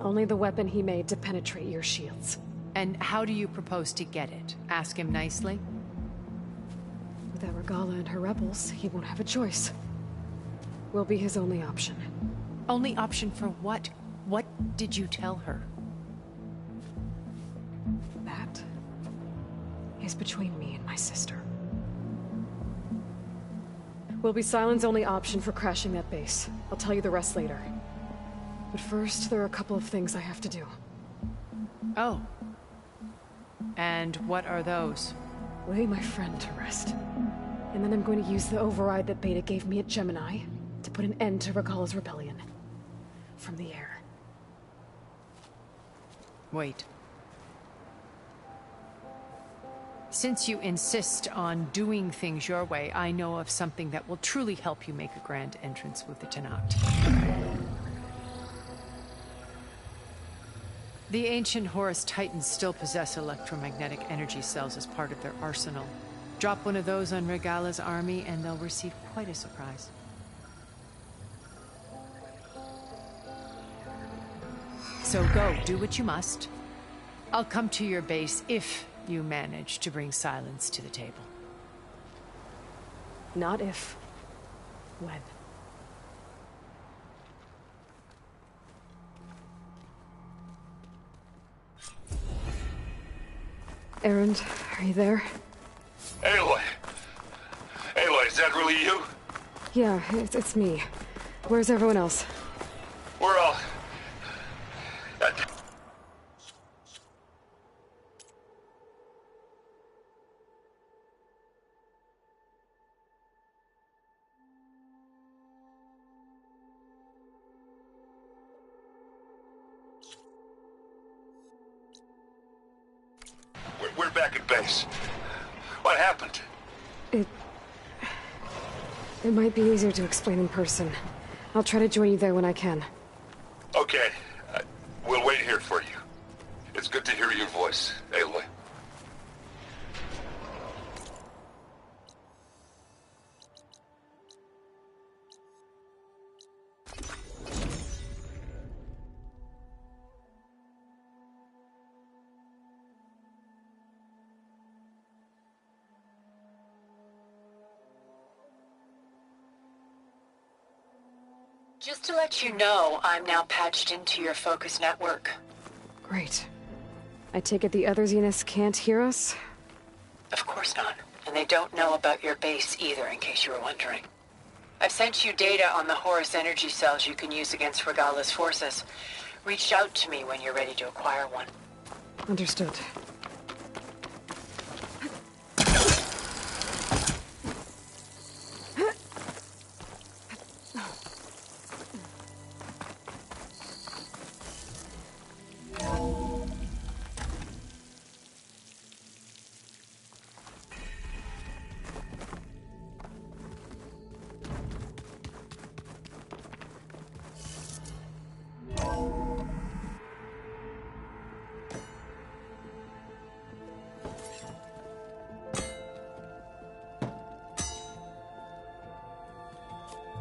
Only the weapon he made to penetrate your shields. And how do you propose to get it? Ask him nicely? Without Regalla and her rebels, he won't have a choice. We'll be his only option. Only option for what? What did you tell her? That is between me and my sister. Will be Sylens' only option for crashing that base. I'll tell you the rest later. But first, there are a couple of things I have to do. Oh. And what are those? Lay my friend to rest. And then I'm going to use the override that Beta gave me at Gemini to put an end to Regalla's rebellion. From the air. Wait. Since you insist on doing things your way, I know of something that will truly help you make a grand entrance with the Tenakth. The ancient Horus Titans still possess electromagnetic energy cells as part of their arsenal. Drop one of those on Regalla's army and they'll receive quite a surprise. So go, do what you must. I'll come to your base if you manage to bring Sylens to the table. Not if. When. Erend, are you there? Aloy! Aloy, is that really you? Yeah, it's me. Where's everyone else? We're all... We're back at base. What happened? It might be easier to explain in person. I'll try to join you there when I can. Okay. We'll wait here for you. It's good to hear your voice, Aloy. Just to let you know, I'm now patched into your focus network. Great. I take it the other Zeniths can't hear us? Of course not. And they don't know about your base either, in case you were wondering. I've sent you data on the Horus energy cells you can use against Regalla's forces. Reach out to me when you're ready to acquire one. Understood.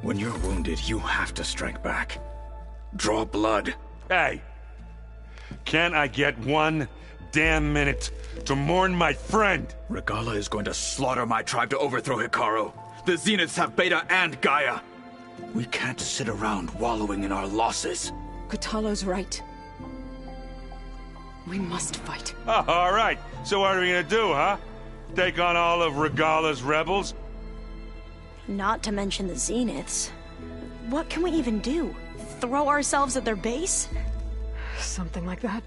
When you're wounded, you have to strike back. Draw blood. Hey! Can't I get one damn minute to mourn my friend? Regalla is going to slaughter my tribe to overthrow Hikaru. The Zeniths have Beta and Gaia. We can't sit around wallowing in our losses. Kotallo's right. We must fight. Oh, all right. So what are we gonna do, huh? Take on all of Regalla's rebels? Not to mention the Zeniths. What can we even do? Throw ourselves at their base? Something like that.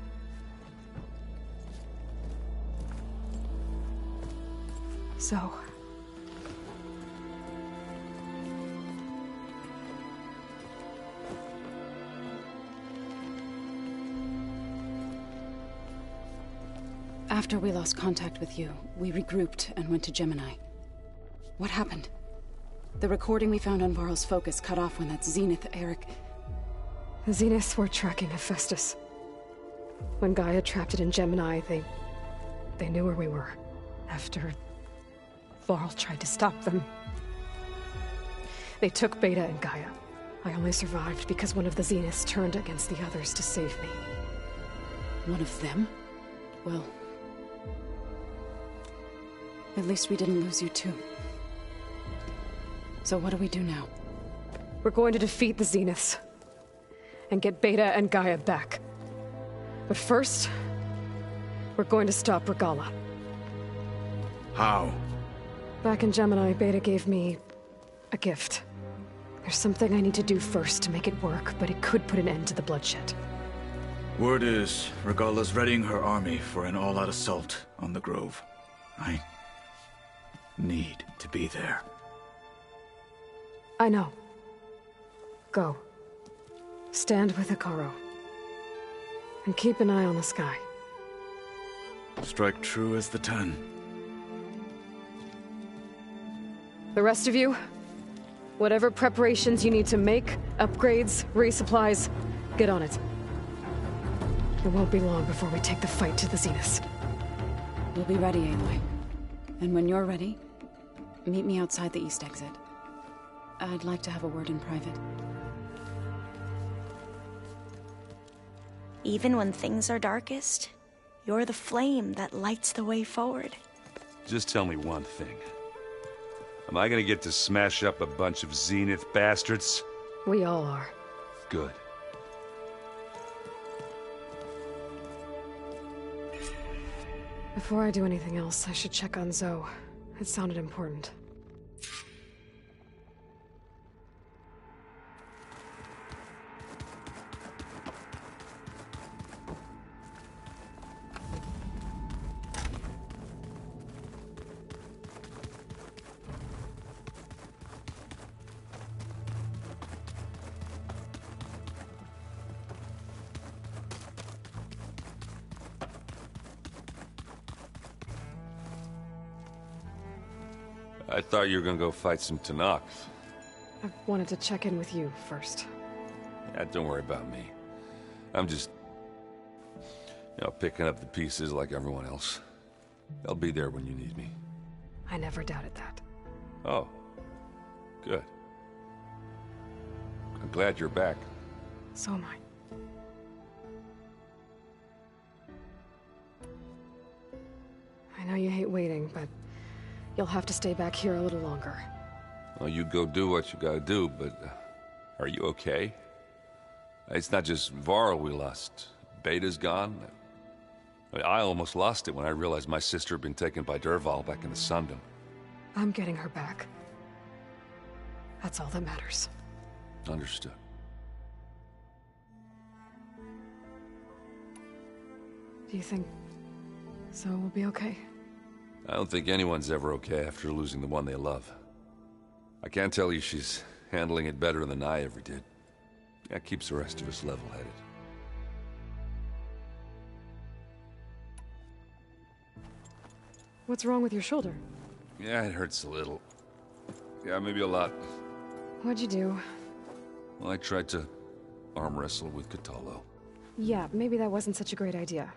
So... After we lost contact with you, we regrouped and went to Gemini. What happened? The recording we found on Varl's focus cut off when that Zenith, Eric... The Zeniths were tracking Hephaestus. When Gaia trapped it in Gemini, they knew where we were. After... Varl tried to stop them. They took Beta and Gaia. I only survived because one of the Zeniths turned against the others to save me. One of them? Well... At least we didn't lose you too. So what do we do now? We're going to defeat the Zeniths. And get Beta and Gaia back. But first... we're going to stop Regalla. How? Back in Gemini, Beta gave me... a gift. There's something I need to do first to make it work, but it could put an end to the bloodshed. Word is, Regalla's readying her army for an all-out assault on the Grove. I... need to be there. I know. Go. Stand with Hikaru. And keep an eye on the sky. Strike true as the 10. The rest of you, whatever preparations you need to make, upgrades, resupplies, get on it. It won't be long before we take the fight to the Zeniths. We'll be ready, Aloy. And when you're ready, meet me outside the east exit. I'd like to have a word in private. Even when things are darkest, you're the flame that lights the way forward. Just tell me one thing. Am I gonna get to smash up a bunch of Zenith bastards? We all are. Good. Before I do anything else, I should check on Zoe. It sounded important. I thought you were gonna go fight some Tenakth. I wanted to check in with you first. Yeah, don't worry about me. I'm just... picking up the pieces like everyone else. I'll be there when you need me. I never doubted that. Oh. Good. I'm glad you're back. So am I. I know you hate waiting, but you'll have to stay back here a little longer. Well, you go do what you gotta do, but... are you okay? It's not just Varl we lost. Beta's gone. I almost lost it when I realized my sister had been taken by Dervahl back in the Sundom. I'm getting her back. That's all that matters. Understood. Do you think Zoe will be okay? I don't think anyone's ever okay after losing the one they love. I can't tell you she's handling it better than I ever did. That keeps the rest of us level-headed. What's wrong with your shoulder? Yeah, it hurts a little. Yeah, maybe a lot. What'd you do? Well, I tried to arm wrestle with Kotallo. Yeah, maybe that wasn't such a great idea.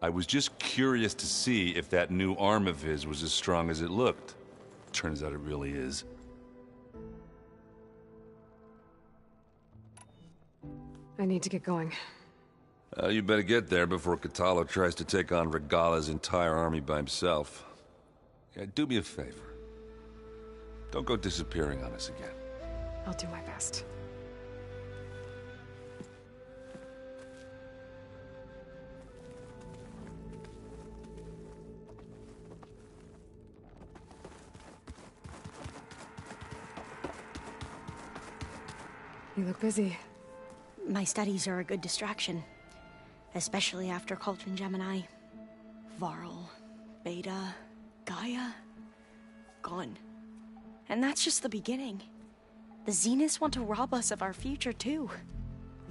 I was just curious to see if that new arm of his was as strong as it looked. Turns out it really is. I need to get going. You better get there before Kotallo tries to take on Regalla's entire army by himself. Yeah, do me a favor. Don't go disappearing on us again. I'll do my best. You look busy. My studies are a good distraction. Especially after Cauldron Gemini. Varl, Beta, Gaia... gone. And that's just the beginning. The Zeniths want to rob us of our future, too.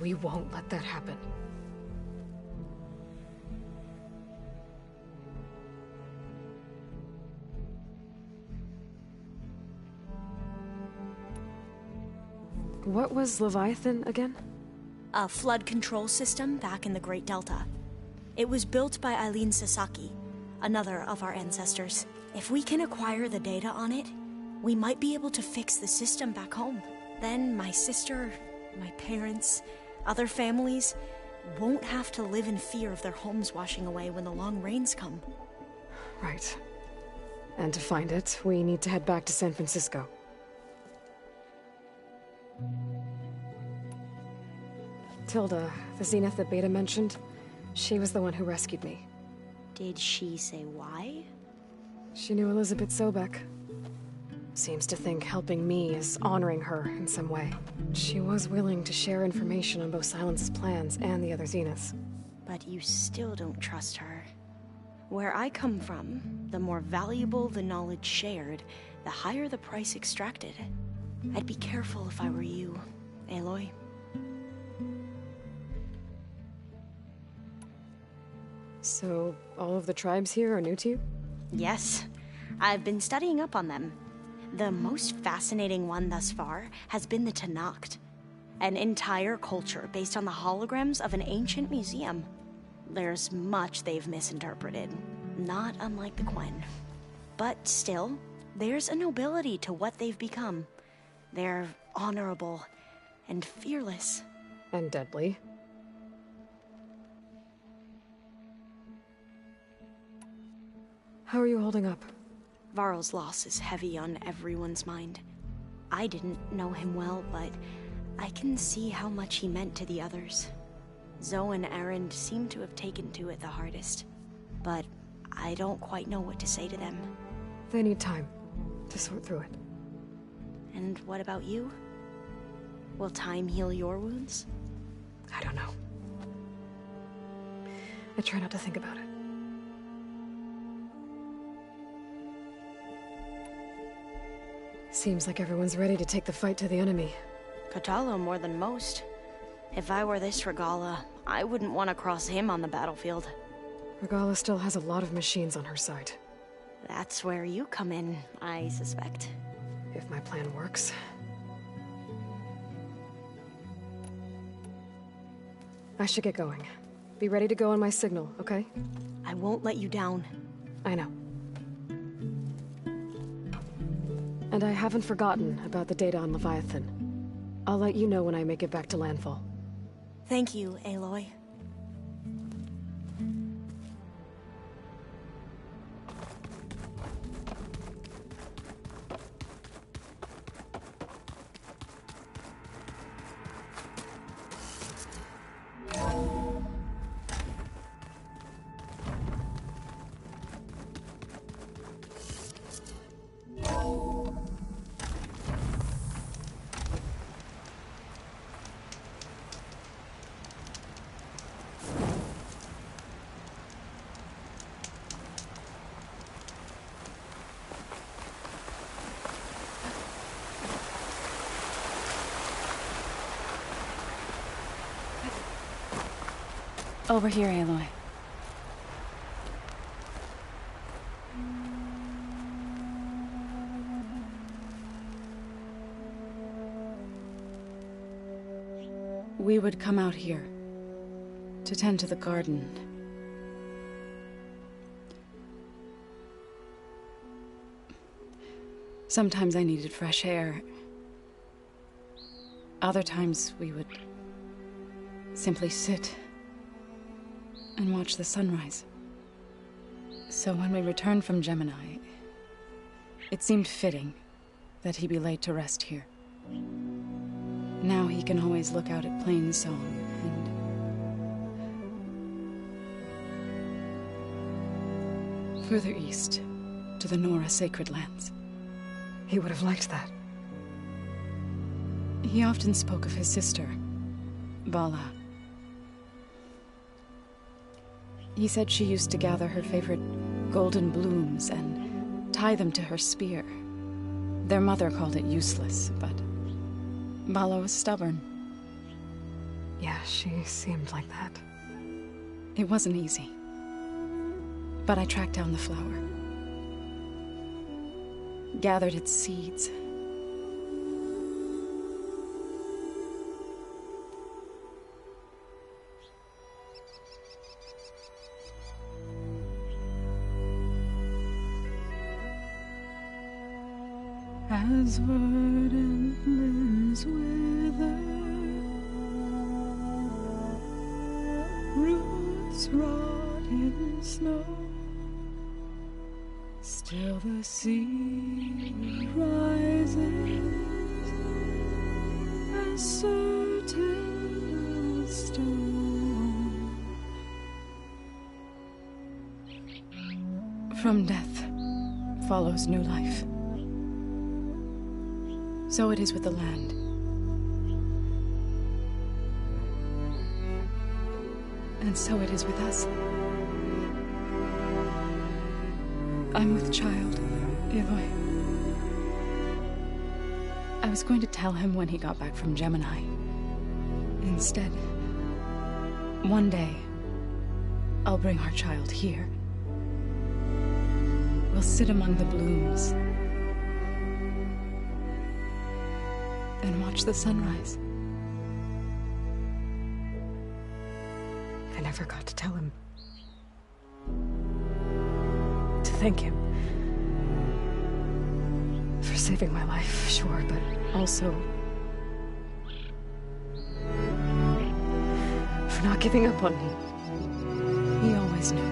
We won't let that happen. What was Leviathan again? A flood control system back in the Great Delta. It was built by Eileen Sasaki, another of our ancestors. If we can acquire the data on it, we might be able to fix the system back home. Then my sister, my parents, other families won't have to live in fear of their homes washing away when the long rains come. Right. And to find it, we need to head back to San Francisco. Tilda, the Zenith that Beta mentioned, she was the one who rescued me. Did she say why? She knew Elizabeth Sobek. Seems to think helping me is honoring her in some way. She was willing to share information on both Silence's plans and the other Zeniths. But you still don't trust her. Where I come from, the more valuable the knowledge shared, the higher the price extracted. I'd be careful if I were you, Aloy. So, all of the tribes here are new to you? Yes. I've been studying up on them. The most fascinating one thus far has been the Tenakth, an entire culture based on the holograms of an ancient museum. There's much they've misinterpreted, not unlike the Quen. But still, there's a nobility to what they've become. They're honorable and fearless. And deadly. How are you holding up? Varl's loss is heavy on everyone's mind. I didn't know him well, but I can see how much he meant to the others. Zoe and Erend seem to have taken to it the hardest, but I don't quite know what to say to them. They need time to sort through it. And what about you? Will time heal your wounds? I don't know. I try not to think about it. Seems like everyone's ready to take the fight to the enemy. Kotallo more than most. If I were this Regalla, I wouldn't want to cross him on the battlefield. Regalla still has a lot of machines on her side. That's where you come in, I suspect. If my plan works. I should get going. Be ready to go on my signal, okay? I won't let you down. I know. And I haven't forgotten about the data on Leviathan. I'll let you know when I make it back to landfall. Thank you, Aloy. Over here, Aloy. We would come out here to tend to the garden. Sometimes I needed fresh air. Other times we would simply sit and watch the sunrise. So when we returned from Gemini, it seemed fitting that he be laid to rest here. Now he can always look out at Plainsong and further east to the Nora Sacred Lands. He would have liked that. He often spoke of his sister, Vala. He said she used to gather her favorite golden blooms and tie them to her spear. Their mother called it useless, but Vala was stubborn. Yeah, she seemed like that. It wasn't easy. But I tracked down the flower. Gathered its seeds. As verdant limbs wither, roots rot in snow, still the sea rises as certain as stone. From death follows new life. So it is with the land. And so it is with us. I'm with child, Aloy. I was going to tell him when he got back from Gemini. Instead, one day, I'll bring our child here. We'll sit among the blooms and watch the sunrise. I never got to tell him. To thank him. For saving my life, sure, but also for not giving up on me. He always knew.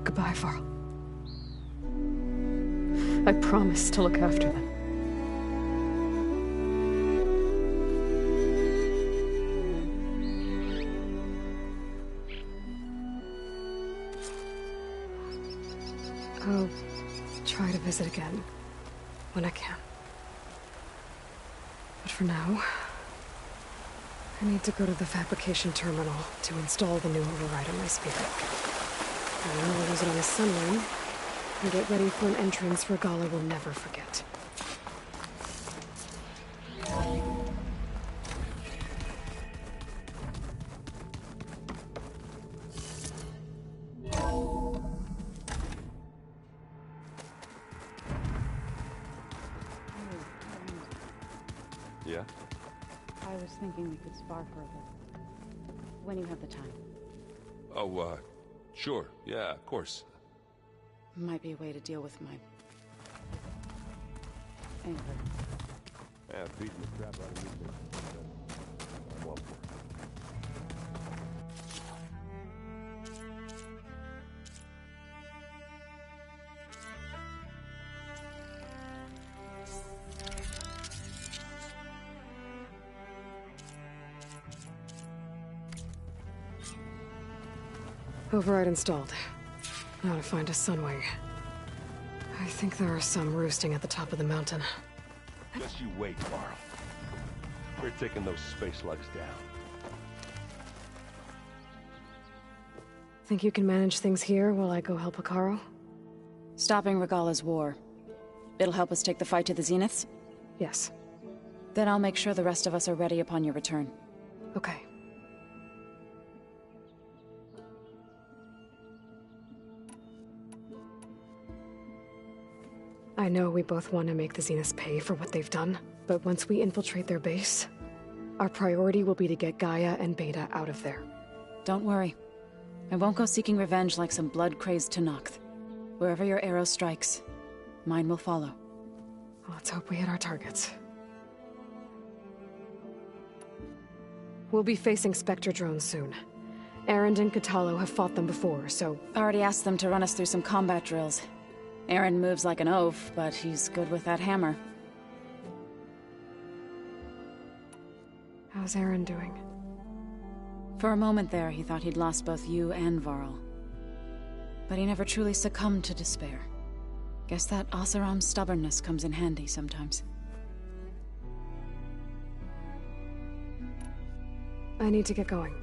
Goodbye, Varl. I promise to look after them. I'll try to visit again when I can. But for now, I need to go to the fabrication terminal to install the new override on my speeder. I'll use it on a sunring and get ready for an entrance Regalla will never forget. Yeah? I was thinking we could spar for a bit. When you have the time. Oh, sure. Yeah, of course. Might be a way to deal with my anger. Yeah, beating the crap out of you. I'm all for it. Override installed. Now to find a sunwing. I think there are some roosting at the top of the mountain. Just you wait, Varl. We're taking those space lugs down. Think you can manage things here while I go help Hekarro? Stopping Regalla's war. It'll help us take the fight to the Zeniths? Yes. Then I'll make sure the rest of us are ready upon your return. Okay. I know we both want to make the Zeniths pay for what they've done, but once we infiltrate their base, our priority will be to get Gaia and Beta out of there. Don't worry. I won't go seeking revenge like some blood-crazed Tenakth. Wherever your arrow strikes, mine will follow. Let's hope we hit our targets. We'll be facing Spectre drones soon. Erend and Kotallo have fought them before, so... Already asked them to run us through some combat drills. Erend moves like an oaf, but he's good with that hammer. How's Erend doing? For a moment there, he thought he'd lost both you and Varl. But he never truly succumbed to despair. Guess that Oseram's stubbornness comes in handy sometimes. I need to get going.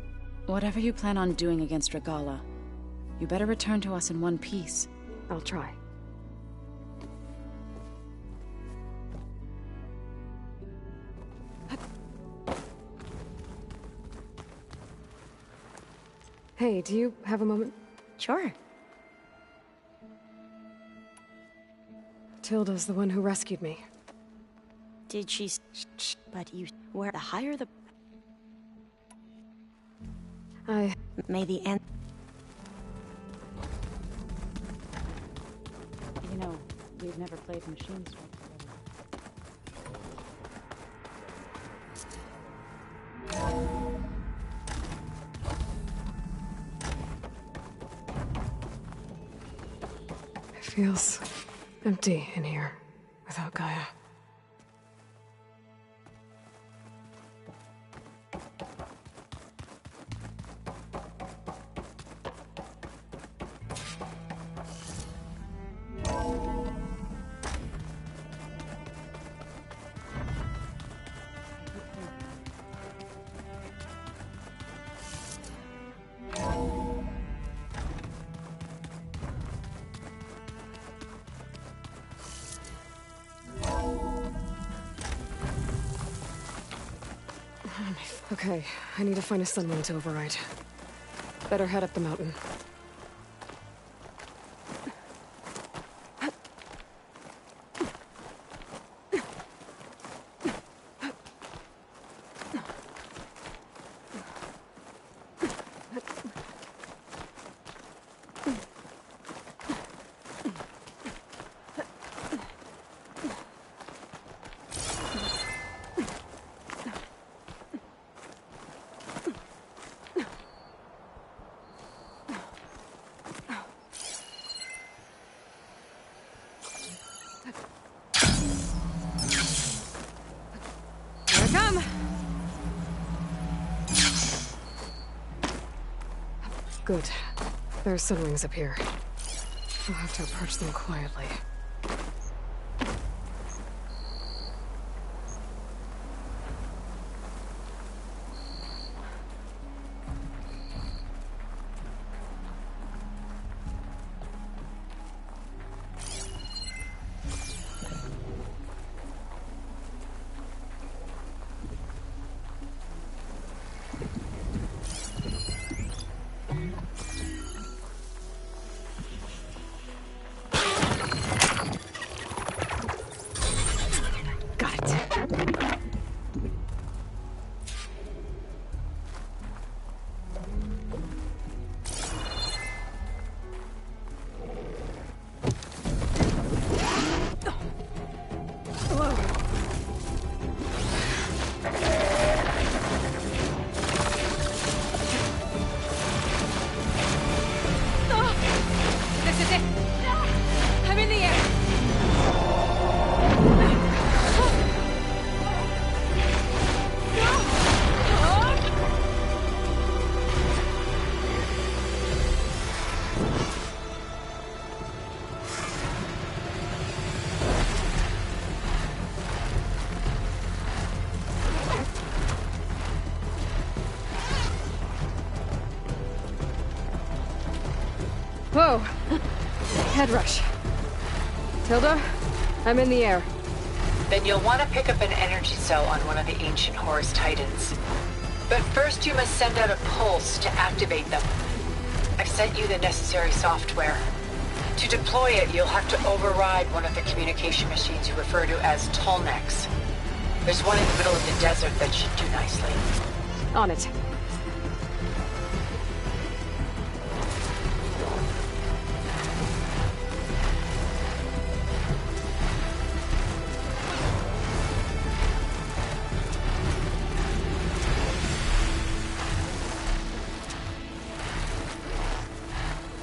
Whatever you plan on doing against Regalla, you better return to us in one piece. I'll try. Hey, do you have a moment? Sure. Tilda's the one who rescued me. Did she... But you... Where the higher the... May the end... You know, we've never played Machine Strike together. It feels empty in here without Gaia. Okay, I need to find a sunwing to override. Better head up the mountain. Good. There are sunwings up here. I'll have to approach them quietly. Whoa! Head rush. Tilda, I'm in the air. Then you'll want to pick up an energy cell on one of the ancient Horus Titans. But first you must send out a pulse to activate them. I've sent you the necessary software. To deploy it, you'll have to override one of the communication machines you refer to as Tolnex. There's one in the middle of the desert that should do nicely. On it.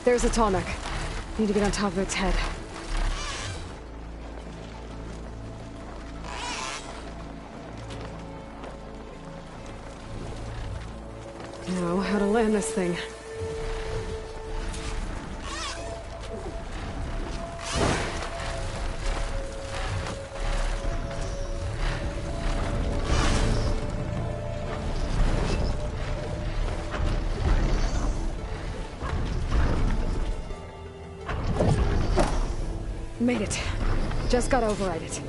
There's a Tallneck. Need to get on top of its head. Now, how to land this thing. Made it. Just gotta override it.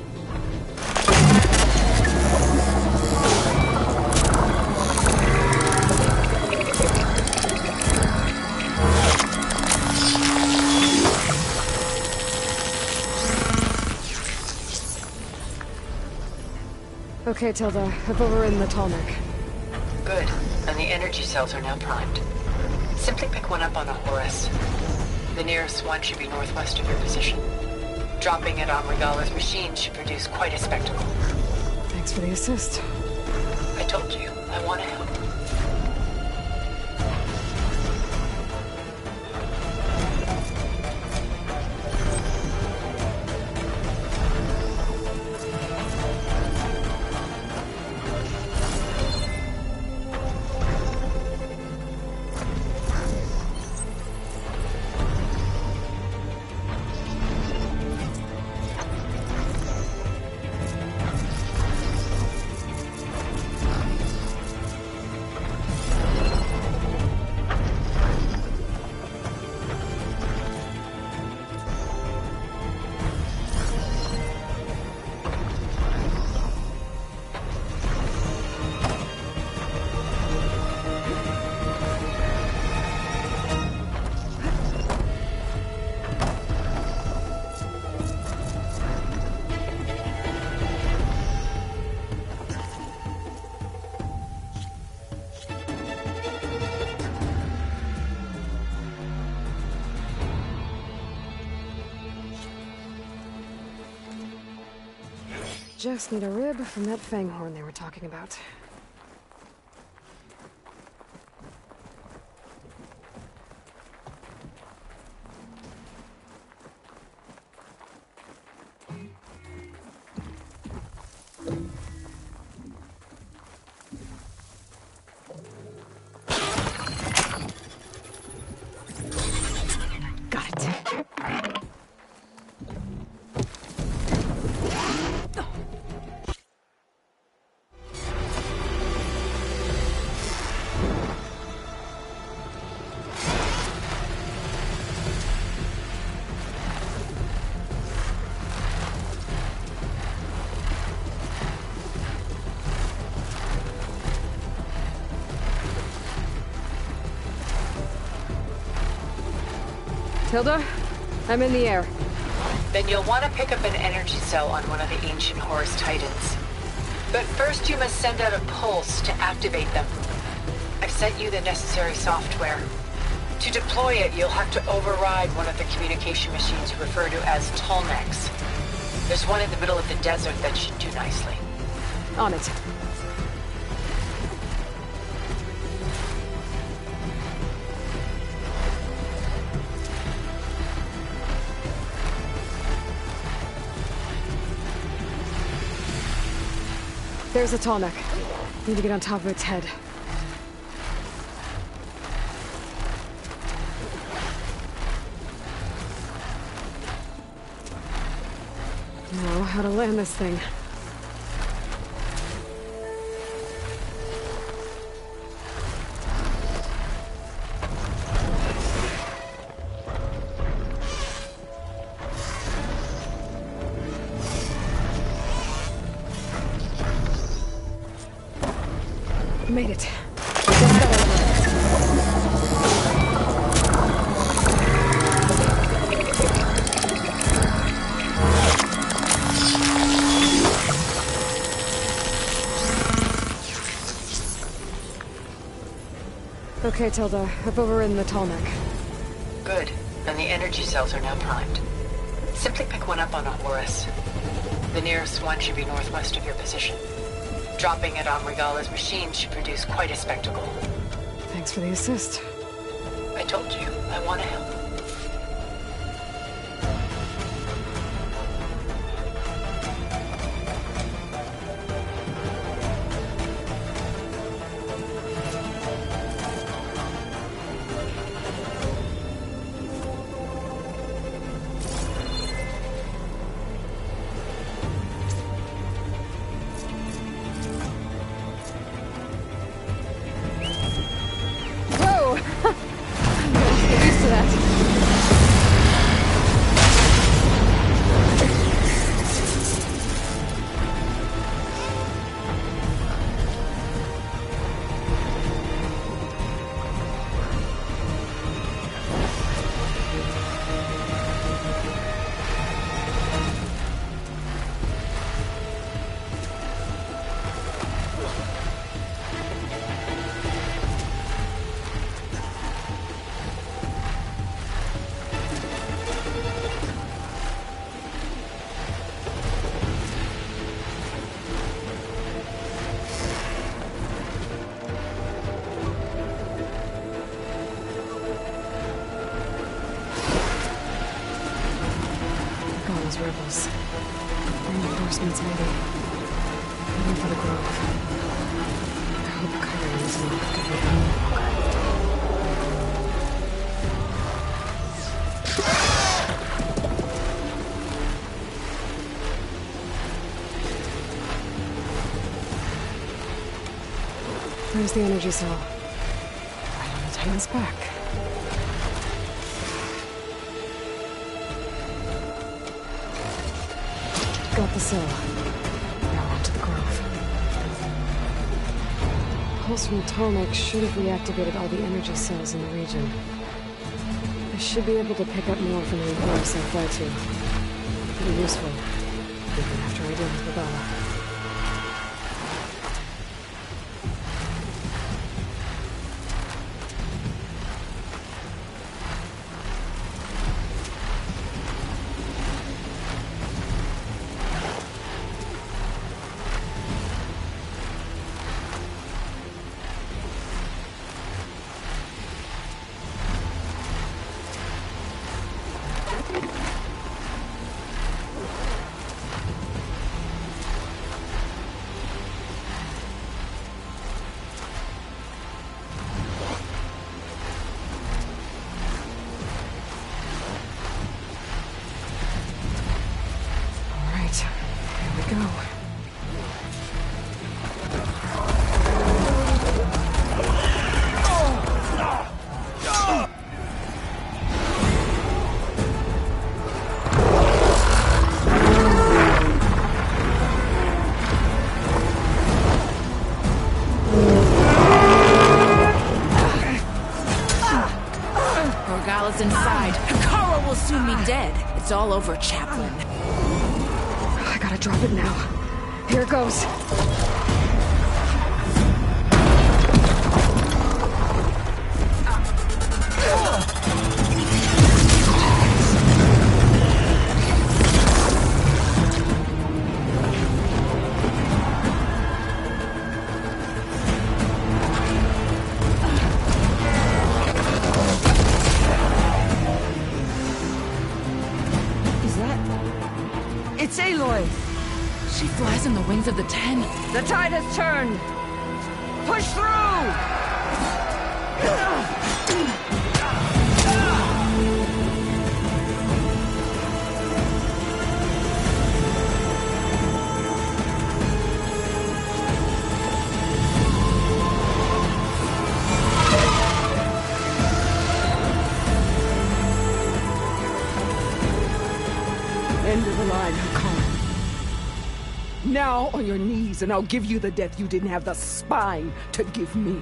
Okay, Tilda. I've overridden the Tallneck. Good. And the energy cells are now primed. Simply pick one up on a Horus. The nearest one should be northwest of your position. Dropping it on Regala's machine should produce quite a spectacle. Thanks for the assist. I told you, I want to help. Just need a rib from that fanghorn they were talking about. Got it. Tilda, I'm in the air. Then you'll want to pick up an energy cell on one of the ancient Horus Titans. But first you must send out a pulse to activate them. I've sent you the necessary software. To deploy it, you'll have to override one of the communication machines referred to as Tallnecks. There's one in the middle of the desert that should do nicely. On it. There's a Tallneck. Need to get on top of its head. Now, how to land this thing. Made it. Okay, Tilda. I've overridden the Tallneck. Good. And the energy cells are now primed. Simply pick one up on a Horus. The nearest one should be northwest of your position. Dropping it on Regala's machine should produce quite a spectacle. Thanks for the assist. I told you, I want to help. those rebels. Reinforcements, maybe. Heading for the Grove. I hope Kyrie is not gonna be longer. Where's the energy cell? Right on the Titan's back. Got the cell. Now on to the Grove. Pulse from Tallneck should have reactivated all the energy cells in the region. I should be able to pick up more from the reports I fly to. Pretty useful, even after I deal with Regalla. Inside. Hekarro will soon be dead. It's all over, Chaplain. I gotta drop it now. Here goes. It's Aloy! She flies in the wings of the Ten. The tide has turned! Push through! End of the line, Hakan. Now on your knees, and I'll give you the death you didn't have the spine to give me.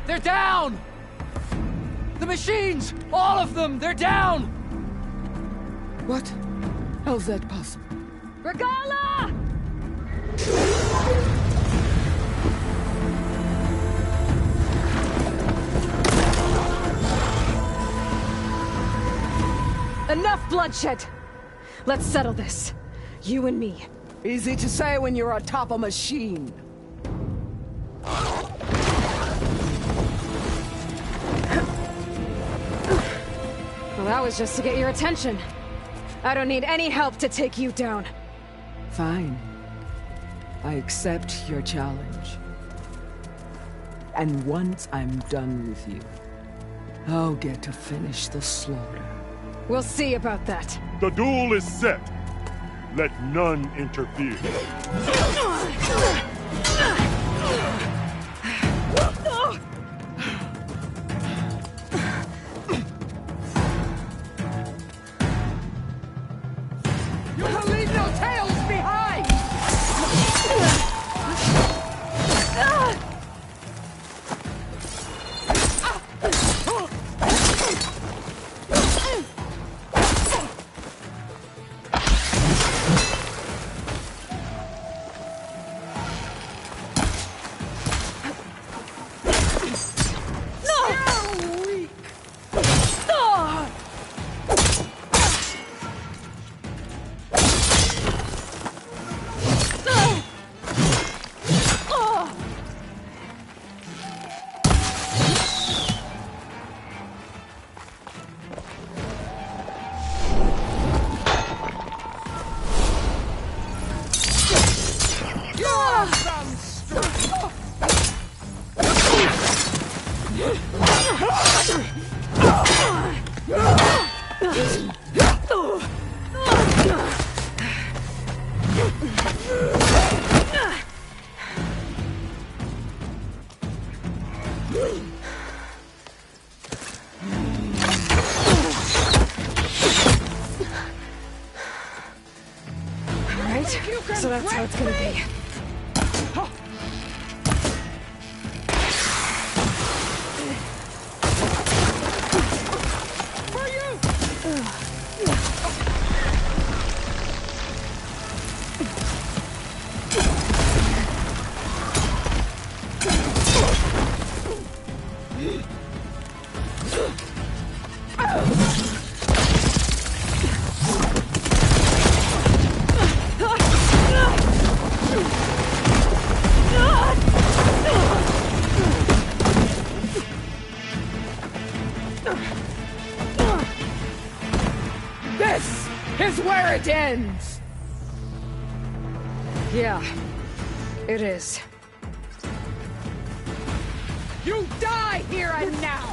They're down! The machines! All of them! They're down! What? How's that possible? Regalla! Enough bloodshed! Let's settle this. You and me. Easy to say when you're atop a machine. Well, that was just to get your attention. I don't need any help to take you down. Fine. I accept your challenge. And once I'm done with you, I'll get to finish the slaughter. We'll see about that. The duel is set. Let none interfere. You can leave no tails behind! Alright, so that's how it's gonna be. This is where it ends! Yeah, it is. You die here and now!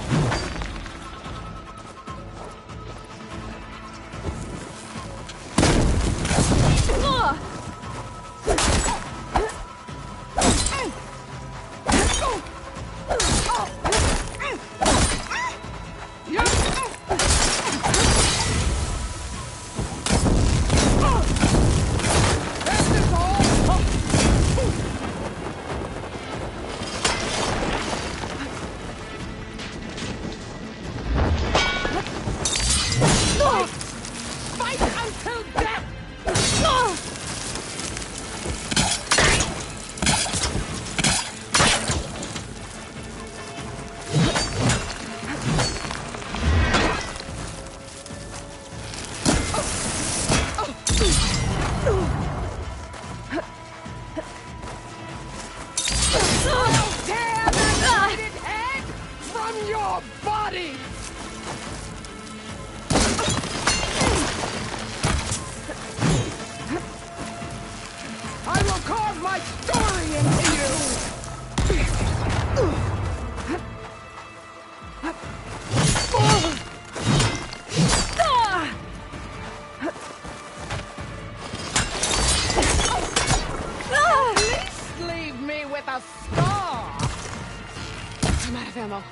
I'm out of ammo.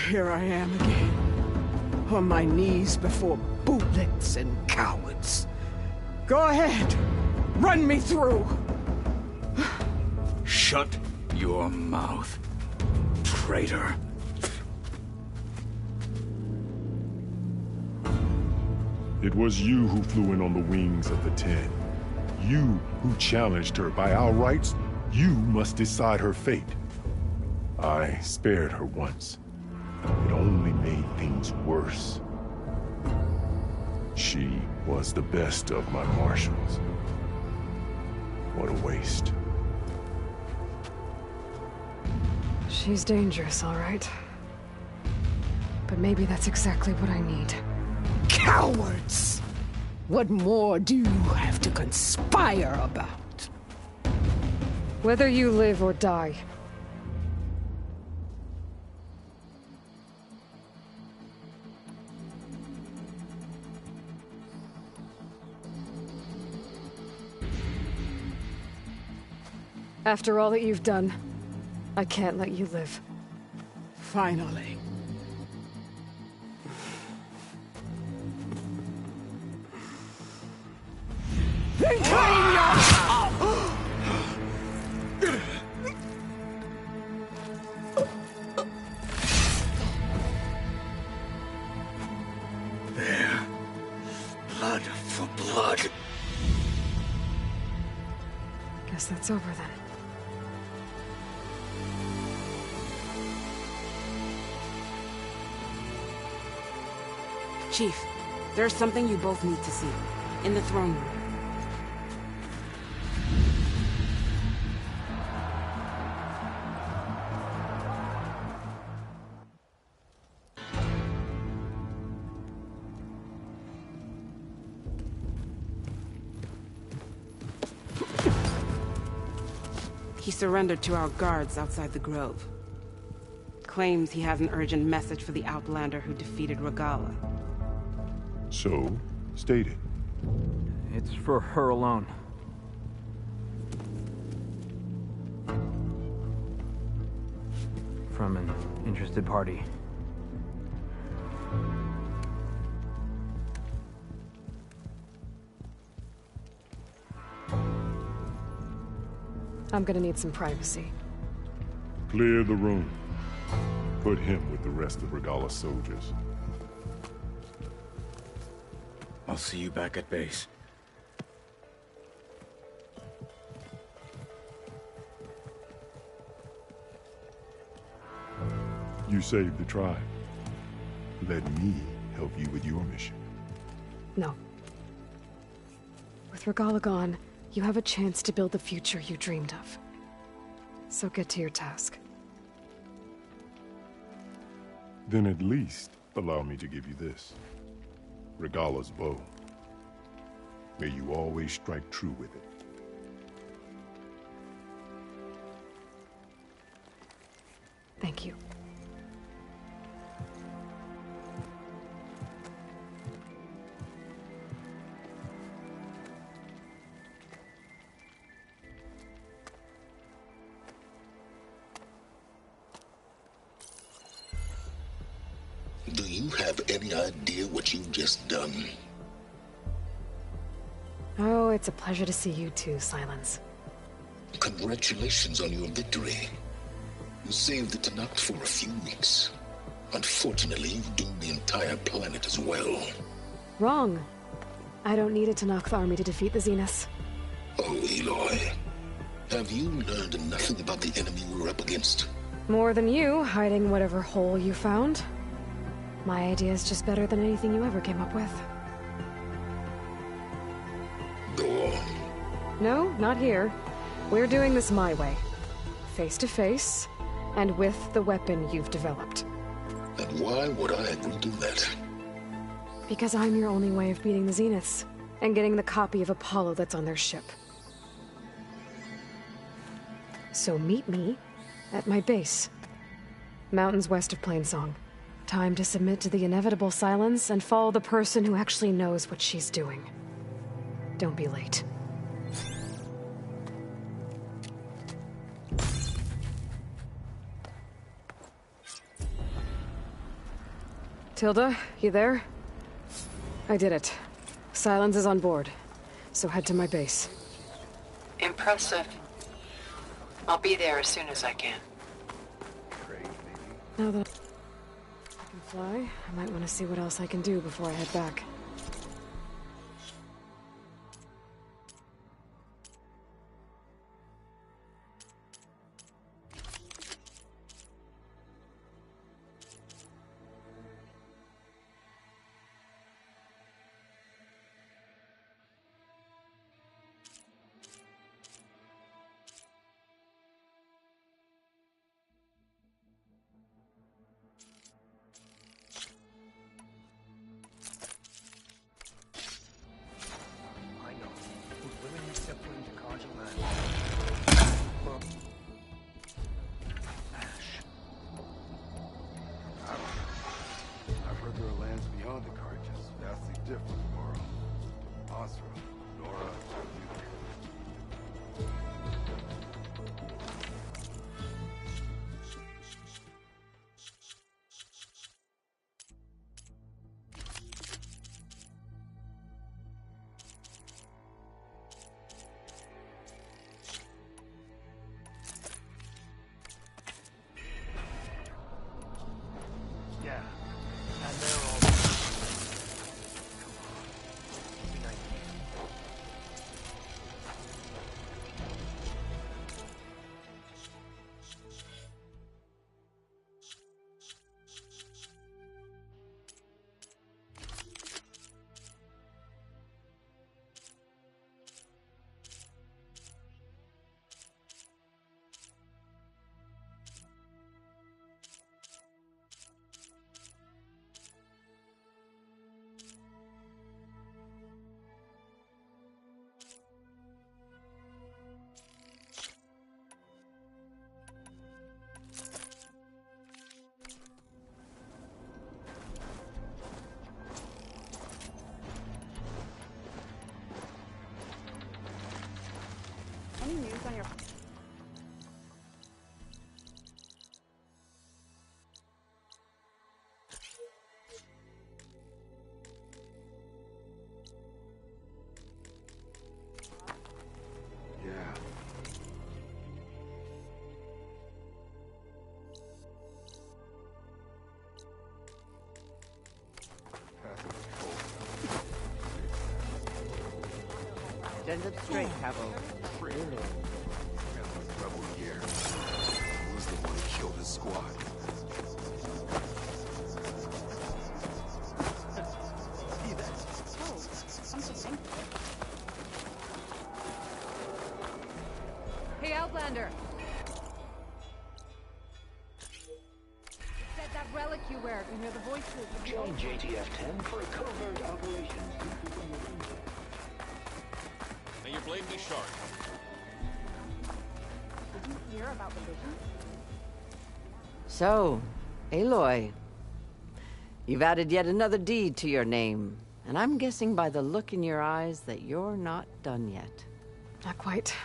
Here I am again, on my knees before bootlets and cowards. Go ahead, run me through. Shut your mouth, traitor. It was you who flew in on the wings of the 10. You who challenged her. By our rights, you must decide her fate. I spared her once. It only made things worse. She was the best of my marshals. What a waste. She's dangerous, all right. But maybe that's exactly what I need. Cowards! What more do you have to conspire about? Whether you live or die. After all that you've done, I can't let you live. Finally. Then claim your... Guess that's over then. Chief, there's something you both need to see. In the throne room. He surrendered to our guards outside the grove. Claims he has an urgent message for the Outlander who defeated Regalla. So, state it. It's for her alone. From an interested party. I'm gonna need some privacy. Clear the room. Put him with the rest of Regalla's soldiers. I'll see you back at base. You saved the tribe. Let me help you with your mission. No. With Regalla gone, you have a chance to build the future you dreamed of. So get to your task. Then at least allow me to give you this. Regalla's bow. May you always strike true with it. Thank you. Do you have any idea what you've just done? Oh, it's a pleasure to see you too, Silence. Congratulations on your victory. You saved the Tenakth for a few weeks. Unfortunately, you've doomed the entire planet as well. Wrong. I don't need a Tenakth army to defeat the Zeniths. Oh, Aloy. Have you learned nothing about the enemy we're up against? More than you, hiding whatever hole you found. My idea is just better than anything you ever came up with. Go on. No, not here. We're doing this my way. Face to face, and with the weapon you've developed. And why would I agree to that? Because I'm your only way of beating the Zeniths, and getting the copy of Apollo that's on their ship. So meet me at my base. Mountains west of Plainsong. Time to submit to the inevitable silence and follow the person who actually knows what she's doing. Don't be late. Tilda, you there? I did it. Silence is on board, so head to my base. Impressive. I'll be there as soon as I can. Now that I can fly, I might want to see what else I can do before I head back. Any news on your... Stand up straight, Cabo. Rebel year. Who was the one who killed his squad? See that? Oh, something. Hey, Outlander! Said that relic you wear can hear the voices. Join JTF-10 for a covert operation. May your blade be sharp. Did you hear about the vision? So, Aloy, you've added yet another deed to your name, and I'm guessing by the look in your eyes that you're not done yet. Not quite.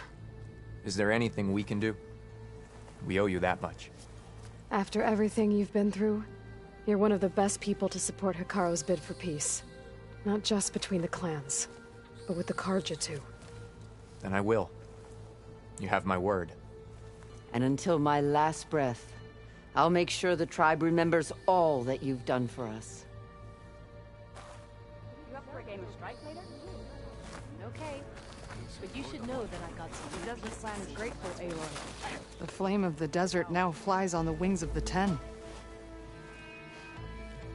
Is there anything we can do? We owe you that much. After everything you've been through, you're one of the best people to support Hekarro's bid for peace. Not just between the clans, but with the Carja too. Then I will. You have my word. And until my last breath, I'll make sure the tribe remembers all that you've done for us. You up for a game of strike later? Okay. But you should know that I got some. The desert clan is grateful, Aloy. The flame of the desert now flies on the wings of the Ten.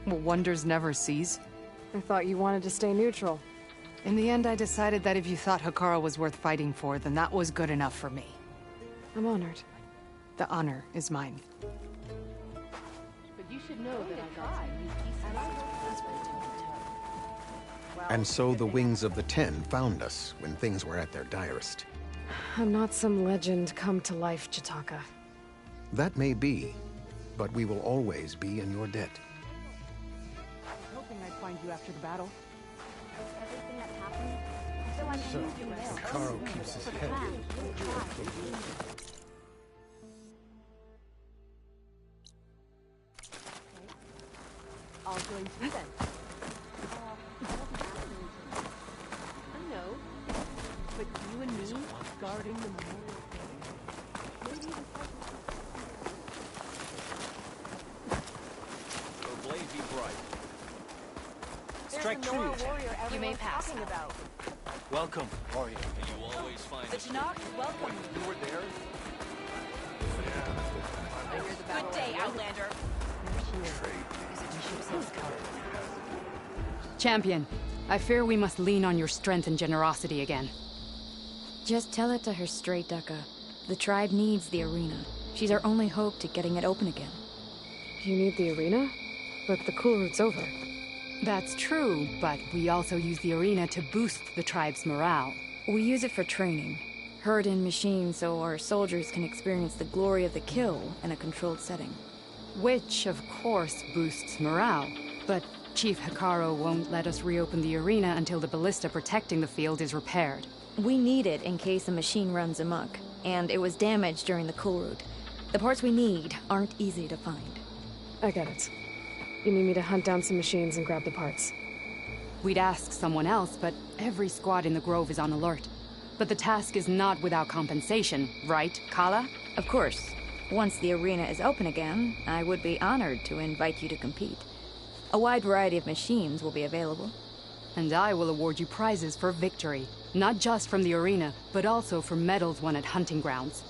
Will wonders never cease? I thought you wanted to stay neutral. In the end, I decided that if you thought Hekarro was worth fighting for, then that was good enough for me. I'm honored. The honor is mine. But you should know that I got some new pieces. And so the Wings of the Ten found us when things were at their direst. I'm not some legend come to life, Jataka. That may be, but we will always be in your debt. I was hoping I'd find you after the battle. Everything that happened, So, Hekarro keeps his head. I'll join you then. I know. But you and me guarding the memorial day. Your blade be bright. Strike true. You may pass. About. Welcome, warrior. And you always find The Tenakth welcome. You were there? Good day, Outlander. Champion, I fear we must lean on your strength and generosity again. Just tell it to her straight, Ducka. The tribe needs the arena. She's our only hope to getting it open again. You need the arena? But the cool route's over. That's true, but we also use the arena to boost the tribe's morale. We use it for training. Herd in machines so our soldiers can experience the glory of the kill in a controlled setting. Which, of course, boosts morale. But Chief Hekarro won't let us reopen the arena until the ballista protecting the field is repaired. We need it in case a machine runs amok, and it was damaged during the cool route. The parts we need aren't easy to find. I get it. You need me to hunt down some machines and grab the parts. We'd ask someone else, but every squad in the Grove is on alert. But the task is not without compensation, right, Kala? Of course. Once the arena is open again, I would be honored to invite you to compete. A wide variety of machines will be available. And I will award you prizes for victory. Not just from the arena, but also for medals won at hunting grounds.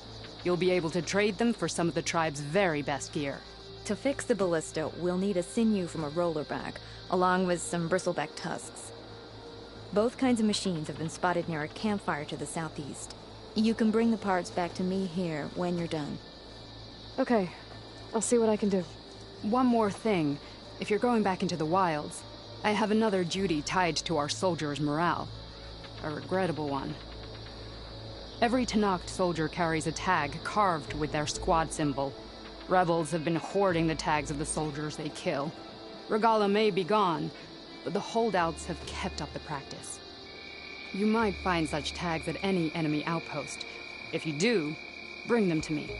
You'll be able to trade them for some of the tribe's very best gear. To fix the ballista, we'll need a sinew from a rollerback, along with some bristleback tusks. Both kinds of machines have been spotted near a campfire to the southeast. You can bring the parts back to me here when you're done. Okay. I'll see what I can do. One more thing. If you're going back into the wilds, I have another duty tied to our soldiers' morale. A regrettable one. Every Tenakth soldier carries a tag carved with their squad symbol. Rebels have been hoarding the tags of the soldiers they kill. Regalla may be gone, but the holdouts have kept up the practice. You might find such tags at any enemy outpost. If you do, bring them to me.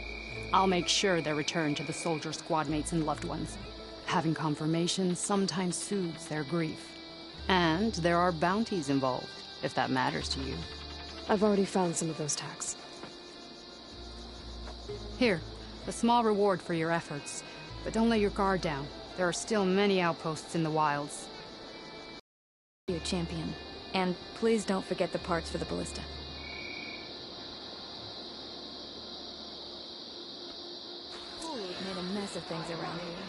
I'll make sure they're returned to the soldier squad mates and loved ones. Having confirmation sometimes soothes their grief. And there are bounties involved, if that matters to you. I've already found some of those tags. Here, a small reward for your efforts. But don't let your guard down. There are still many outposts in the wilds. You, champion. And please don't forget the parts for the ballista. We've made a mess of things around here.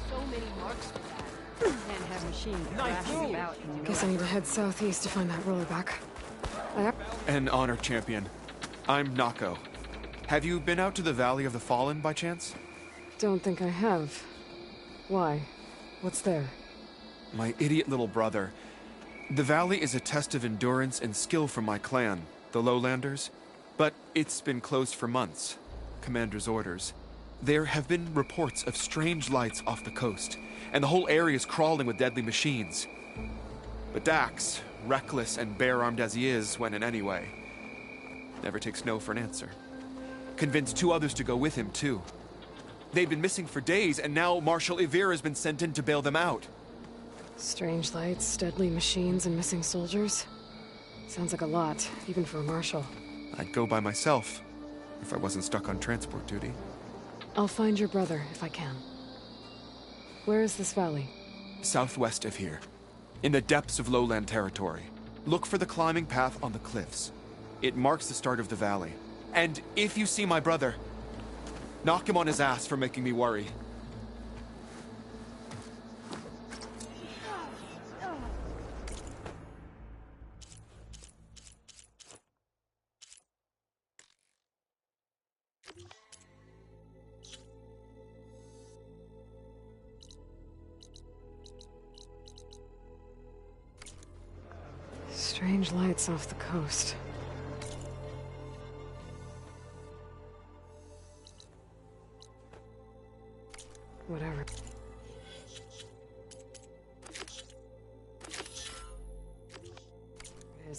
So many marks for that. Can't have machines crashing about. Guess I need to head southeast to find that rollerback. An honor, champion. I'm Nako. Have you been out to the Valley of the Fallen by chance? Don't think I have. Why? What's there? My idiot little brother. The valley is a test of endurance and skill for my clan, the Lowlanders. But it's been closed for months. Commander's orders. There have been reports of strange lights off the coast, and the whole area is crawling with deadly machines. But Dax, reckless and bare-armed as he is when in any way, never takes no for an answer. Convinced 2 others to go with him, too. They've been missing for days, and now Marshal Ivir has been sent in to bail them out. Strange lights, deadly machines, and missing soldiers. Sounds like a lot, even for a marshal. I'd go by myself, if I wasn't stuck on transport duty. I'll find your brother, if I can. Where is this valley? Southwest of here. In the depths of lowland territory. Look for the climbing path on the cliffs. It marks the start of the valley. And if you see my brother, knock him on his ass for making me worry. Strange lights off the coast. Whatever.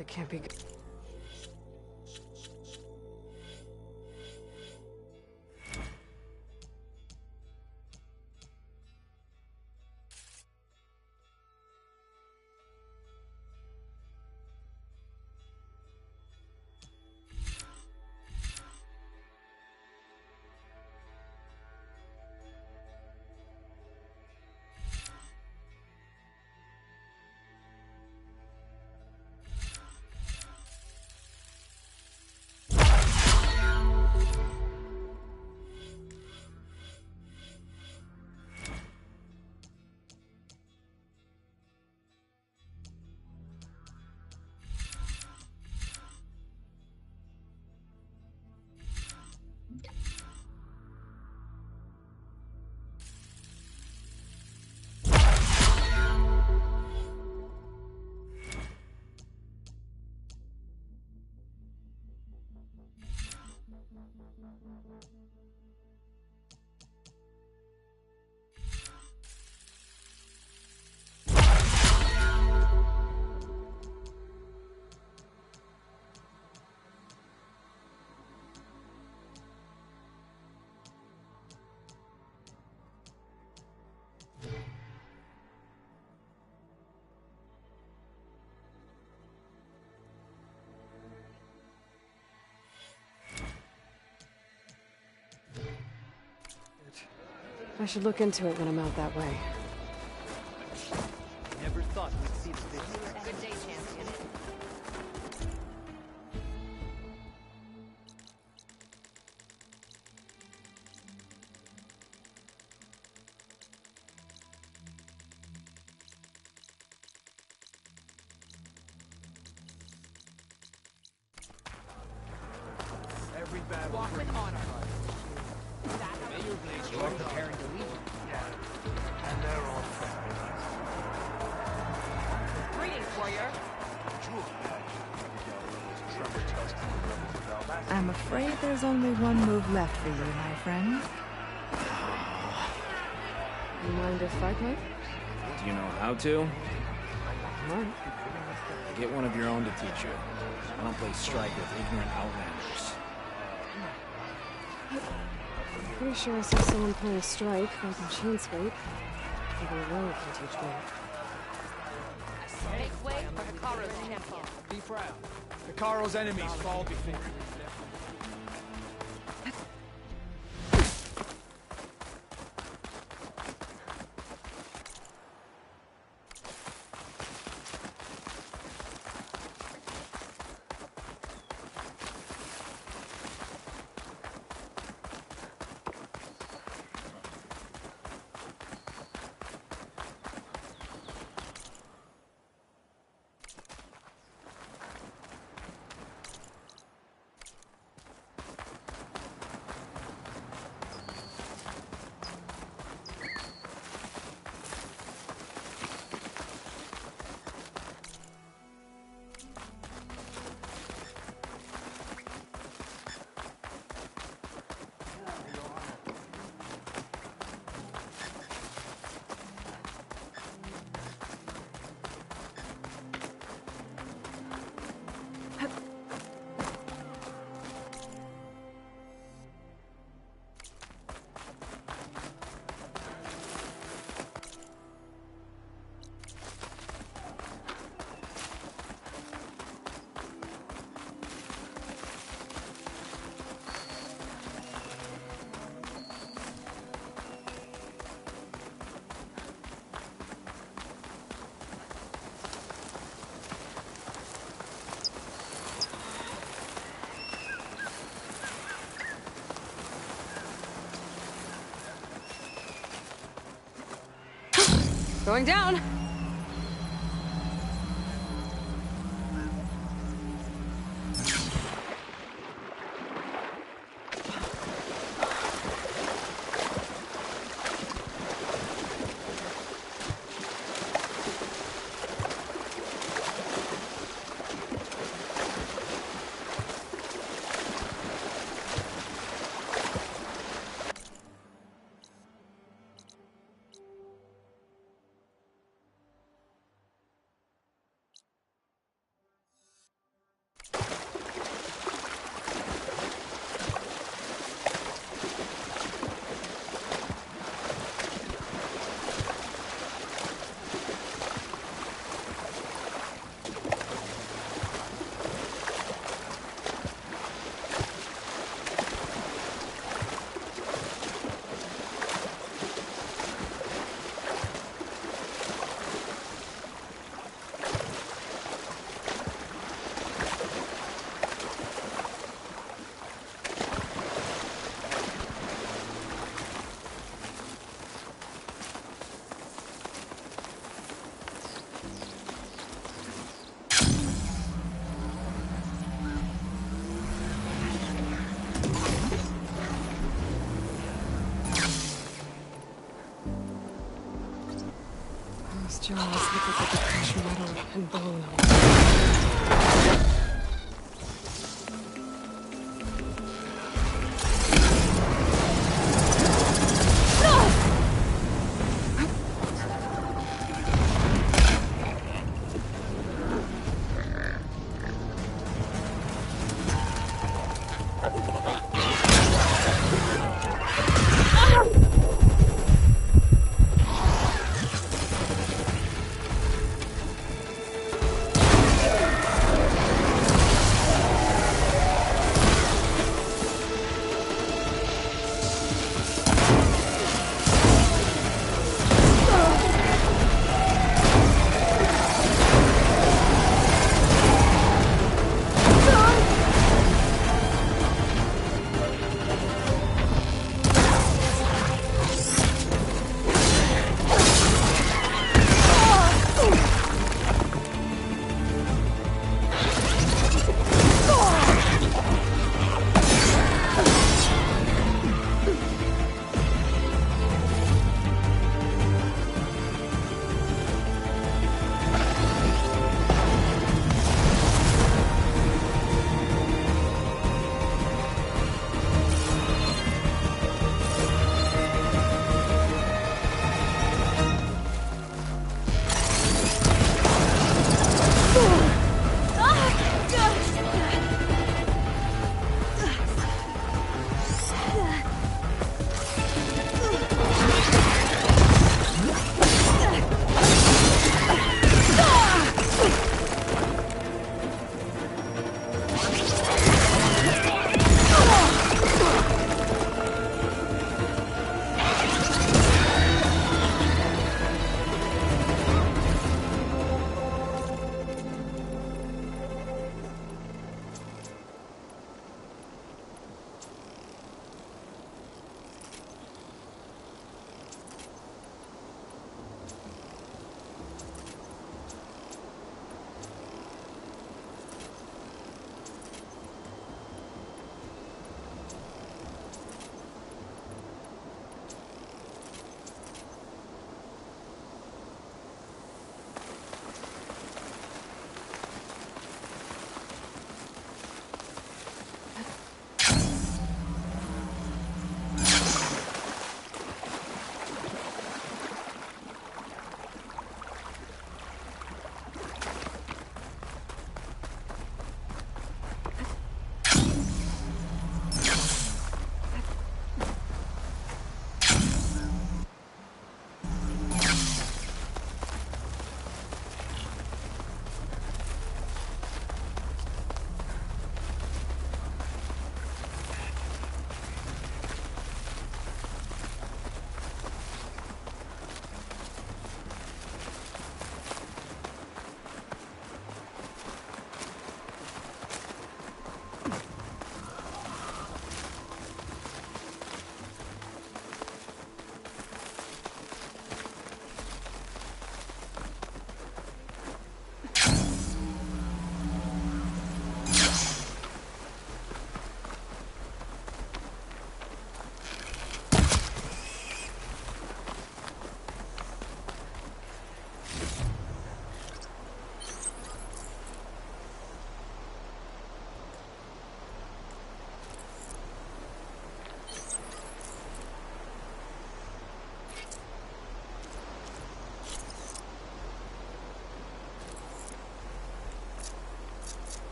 It can't be good. I should look into it when I'm out that way. Never thought we'd see the video. Good day, champion. Every battle. Walk with honor. Mayor Blaze, you are preparing to leave. Yeah. And they're all Greetings, warrior. I'm afraid there's only one move left for you, my friend. You mind if I play? Do you know how to? Come on. Get one of your own to teach you. I don't play strike with ignorant outlanders. Pretty sure I saw someone playing Strike back in Chainscape. Even Rogue can teach me. Make way for Hikaru's champion. Be proud. Hikaru's enemies fall before you. Going down! Those jaws look like they could crush metal and bone.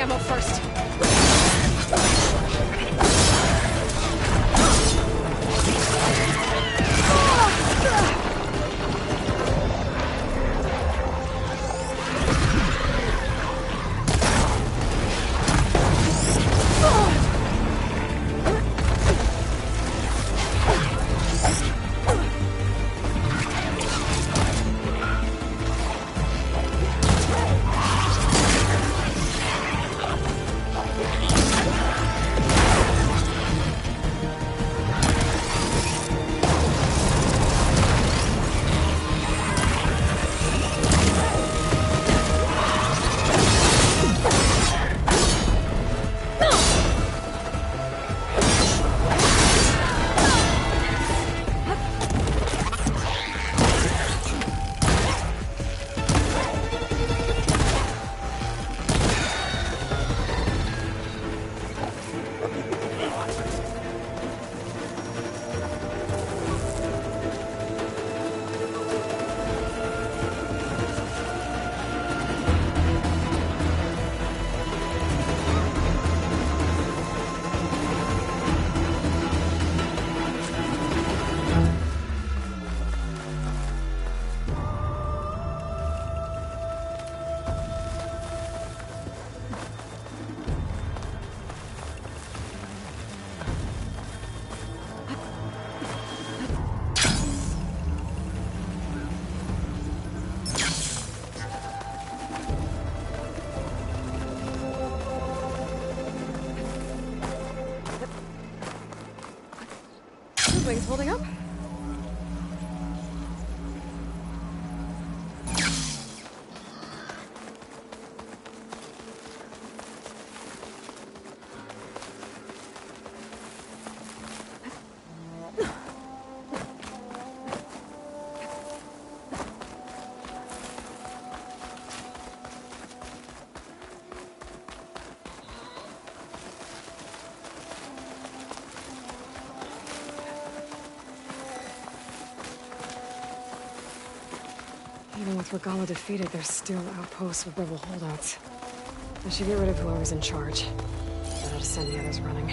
ammo first. Wings holding up? Even with Regalla defeated, there's still outposts with rebel holdouts. I should get rid of whoever's in charge. Then I'll just send the others running.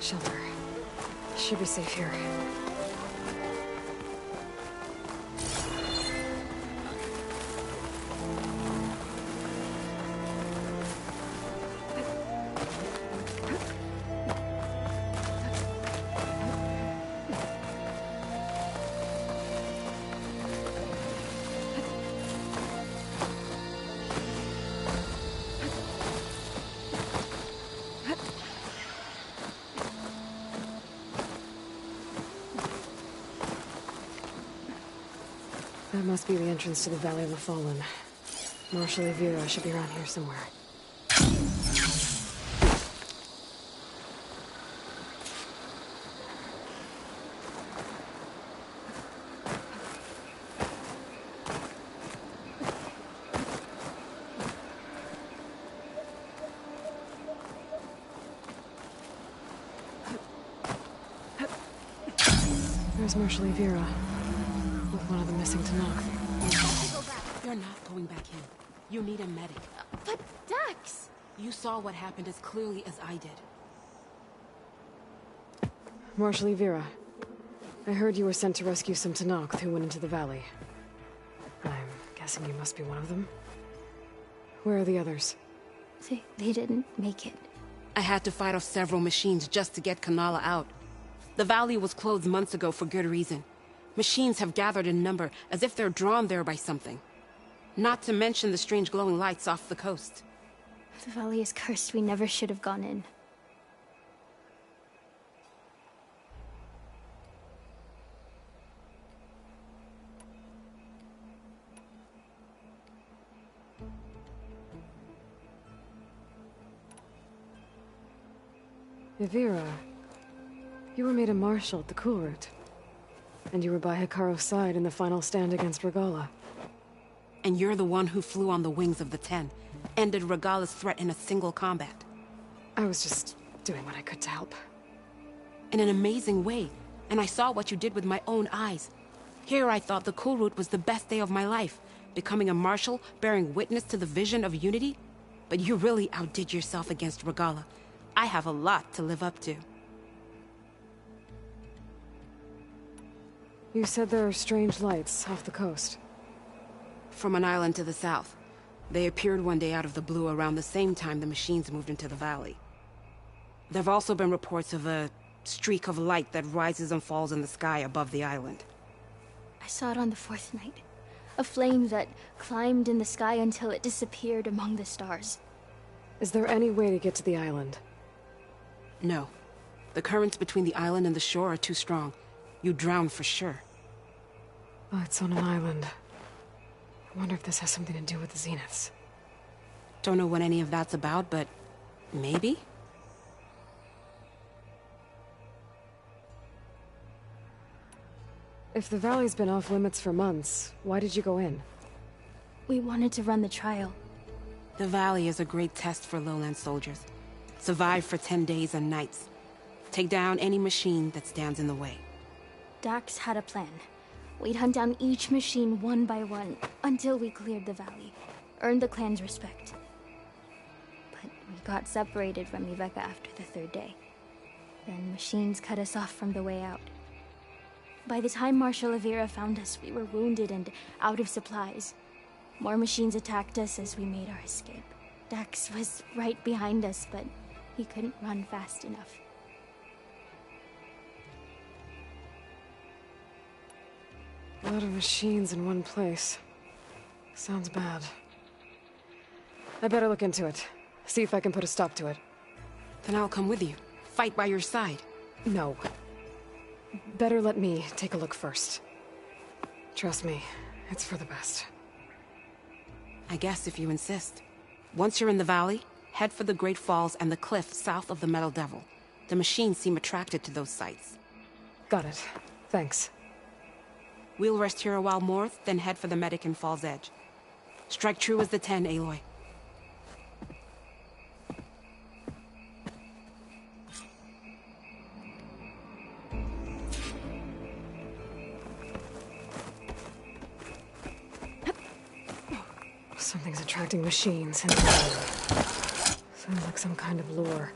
Shelter. Should be safe here. That must be the entrance to the Valley of the Fallen. Marshal Evira should be around here somewhere. There's Marshal Evira. One of the missing Tenakth. You're not going back in. You need a medic. But Dex! You saw what happened as clearly as I did. Marshal Evira, I heard you were sent to rescue some Tenakth who went into the valley. I'm guessing you must be one of them. Where are the others? They didn't make it. I had to fight off several machines just to get Kanala out. The valley was closed months ago for good reason. Machines have gathered in number, as if they're drawn there by something. Not to mention the strange glowing lights off the coast. The valley is cursed. We never should have gone in. Yvira, you were made a marshal at the Kulrut. And you were by Hekarro's side in the final stand against Regalla. And you're the one who flew on the wings of the Ten, ended Regalla's threat in a single combat. I was just doing what I could to help. In an amazing way, and I saw what you did with my own eyes. Here I thought the Kulrut was the best day of my life, becoming a marshal, bearing witness to the vision of unity. But you really outdid yourself against Regalla. I have a lot to live up to. You said there are strange lights off the coast. From an island to the south. They appeared one day out of the blue around the same time the machines moved into the valley. There have also been reports of a streak of light that rises and falls in the sky above the island. I saw it on the fourth night. A flame that climbed in the sky until it disappeared among the stars. Is there any way to get to the island? No. The currents between the island and the shore are too strong. You'd drown for sure. Oh, it's on an island. I wonder if this has something to do with the Zeniths. Don't know what any of that's about, but maybe? If the valley's been off limits for months, why did you go in? We wanted to run the trial. The valley is a great test for lowland soldiers. Survive for 10 days and nights. Take down any machine that stands in the way. Dax had a plan. We'd hunt down each machine one by one until we cleared the valley, earned the clan's respect. But we got separated from Iveka after the third day. Then machines cut us off from the way out. By the time Marshal Yvira found us, we were wounded and out of supplies. More machines attacked us as we made our escape. Dax was right behind us, but he couldn't run fast enough. A lot of machines in one place. Sounds bad. I better look into it. See if I can put a stop to it. Then I'll come with you. Fight by your side. No. Better let me take a look first. Trust me, it's for the best. I guess if you insist. Once you're in the valley, head for the Great Falls and the cliff south of the Metal Devil. The machines seem attracted to those sites. Got it. Thanks. We'll rest here a while more, then head for the medic in Fall's Edge. Strike true as the 10, Aloy. Something's attracting machines in the valley. Sounds like some kind of lure.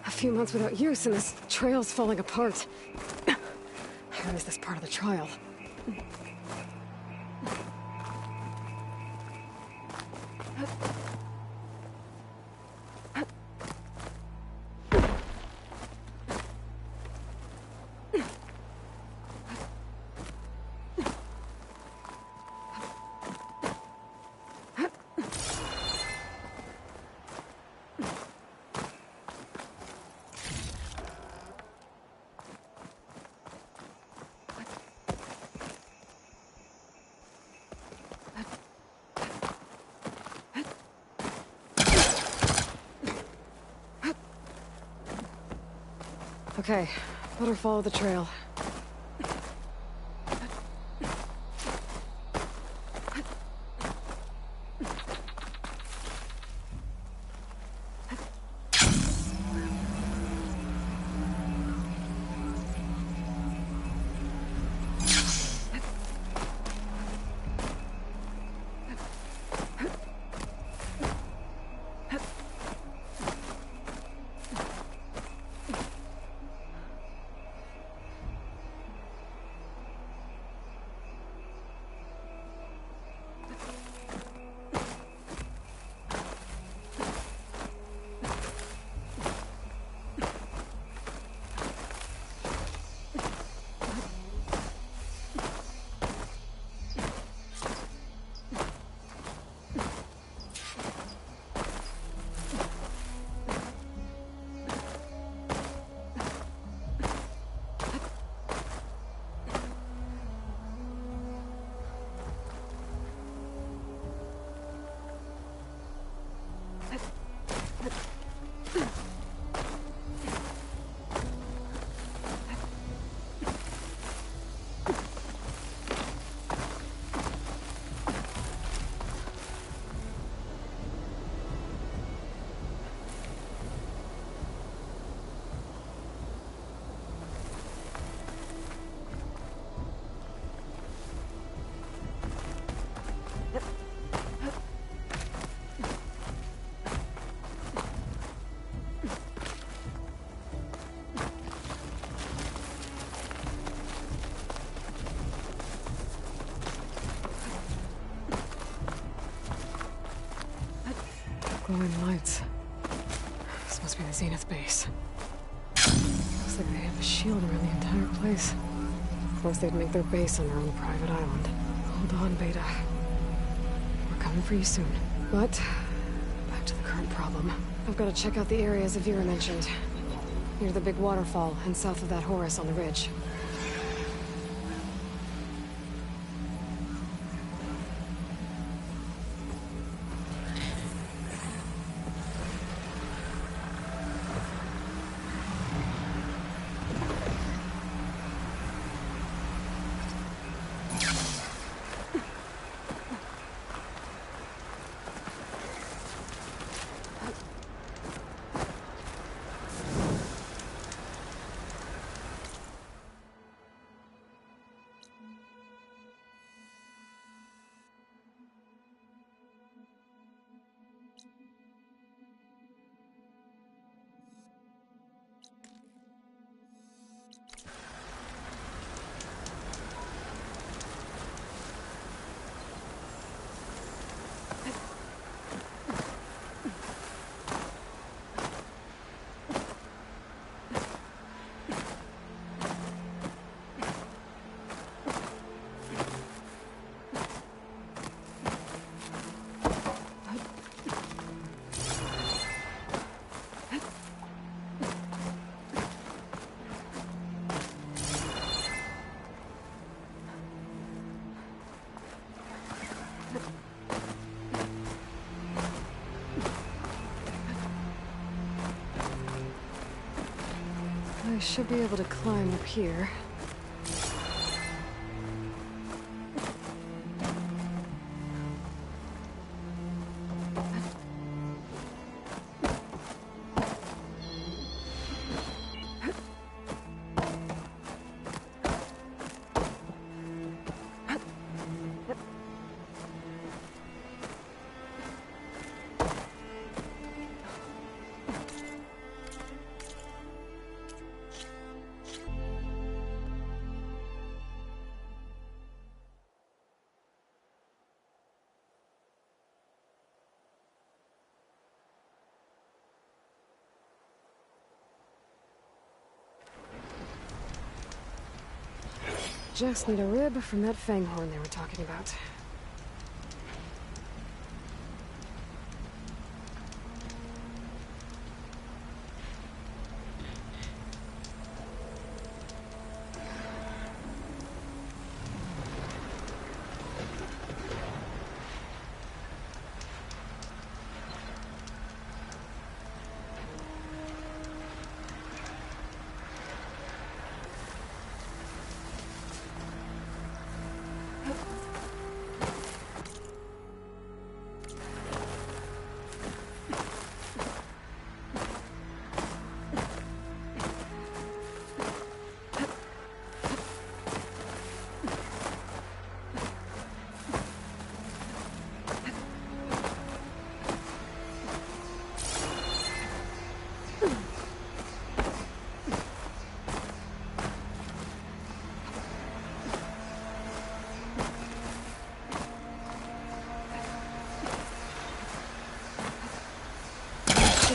A few months without use and this trail's falling apart. How is this part of the trial? Okay, better follow the trail. glowing lights. This must be the Zenith base. Looks like they have a shield around the entire place. Of course, they'd make their base on their own private island. Hold on, Beta. We're coming for you soon. But, back to the current problem. I've got to check out the areas Avira mentioned. Near the big waterfall, and south of that Horus on the ridge. I should be able to climb up here. Just need a rib from that fanghorn they were talking about.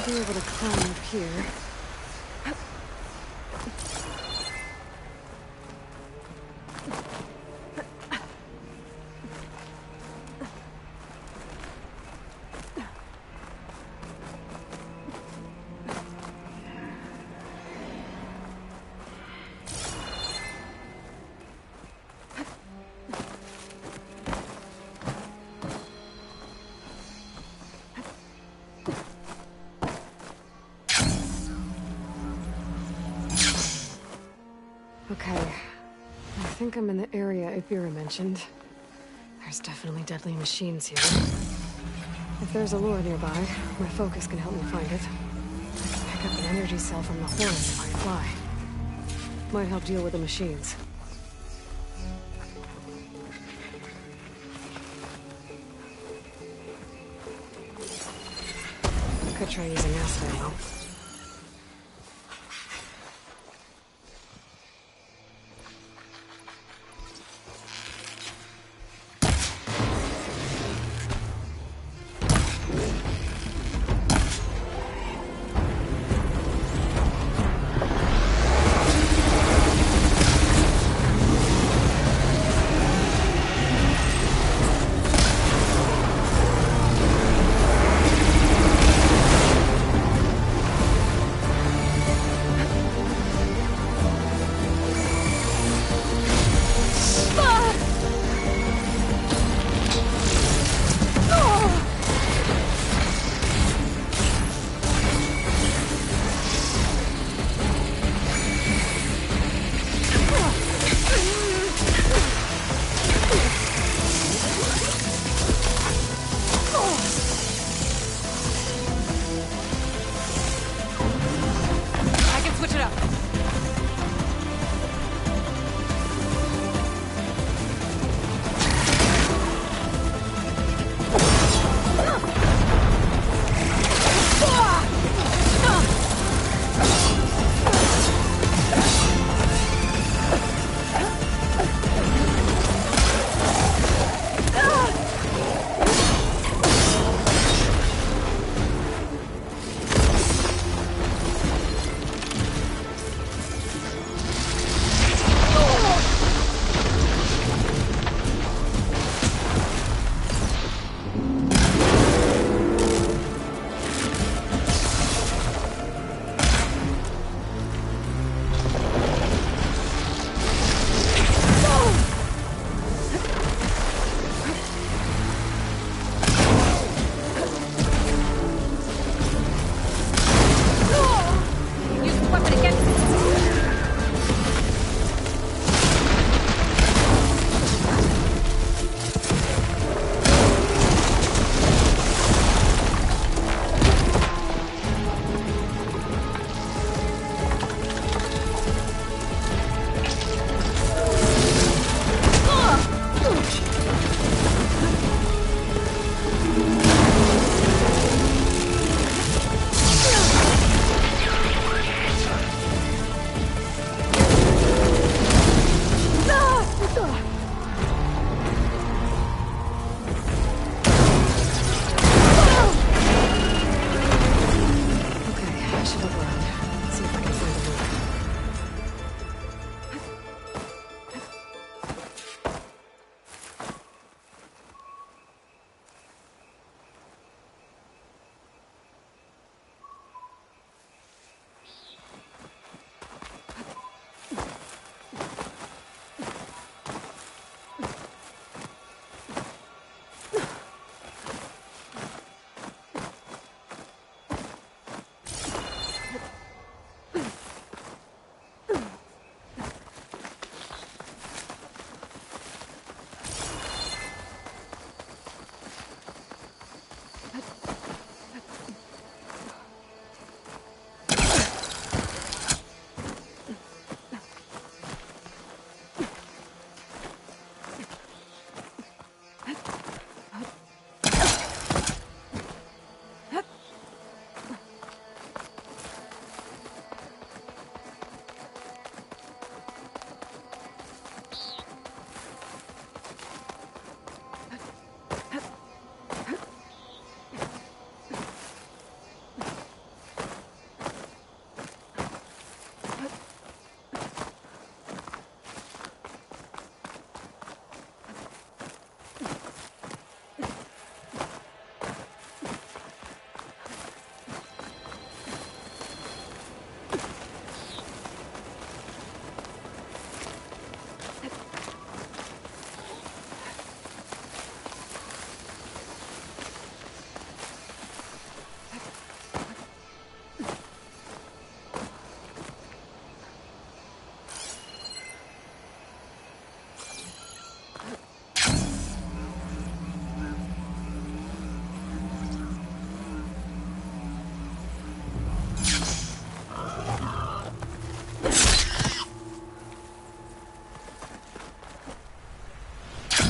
Be able to climb up here. Okay, I think I'm in the area Avira mentioned. There's definitely deadly machines here. If there's a lure nearby, my focus can help me find it. I can pick up an energy cell from the Horus if I fly. Might help deal with the machines. Could try using acid ammo.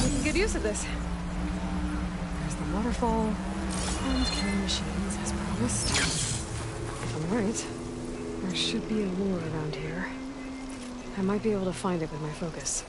making good use of this. There's the waterfall, and killing machines as promised. If I'm right, there should be a lure around here. I might be able to find it with my focus.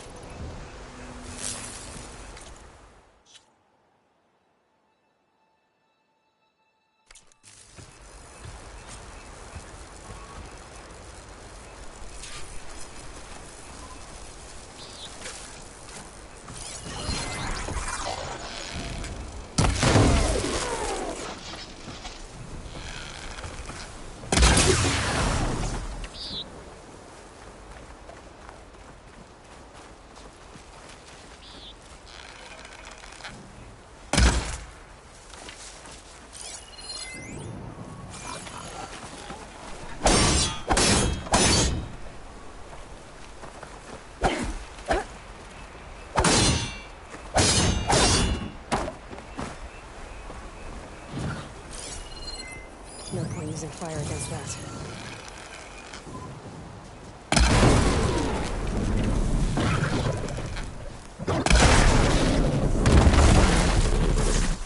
No point using fire against that.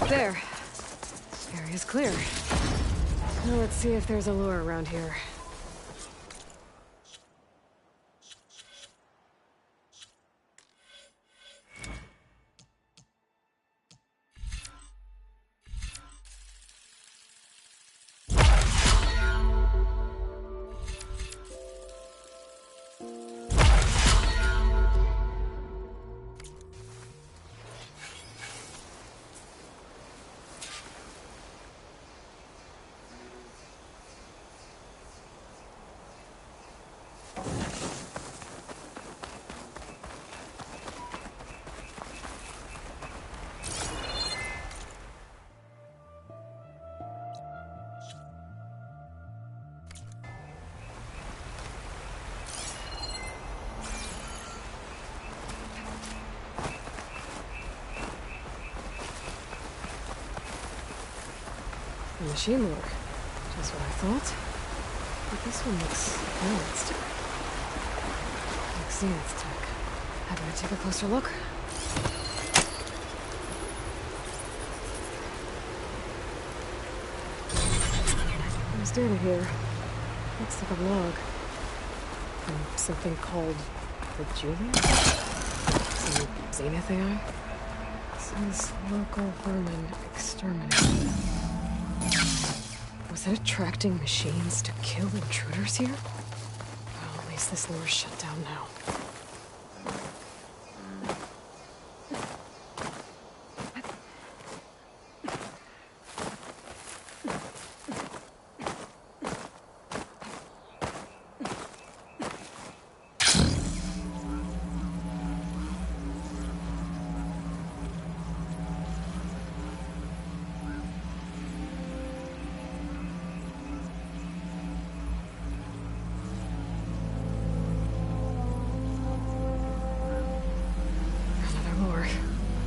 There. Area's clear. Now let's see if there's a lure around here. A machine lure. Just what I thought. But this one looks balanced. Like Zenith tech. How about I take a closer look? There's data here. Looks like a log. From something called the Julius? Some Zenith AI? Says local vermin exterminated. Was it attracting machines to kill intruders here? Well, at least this lure's shut down now.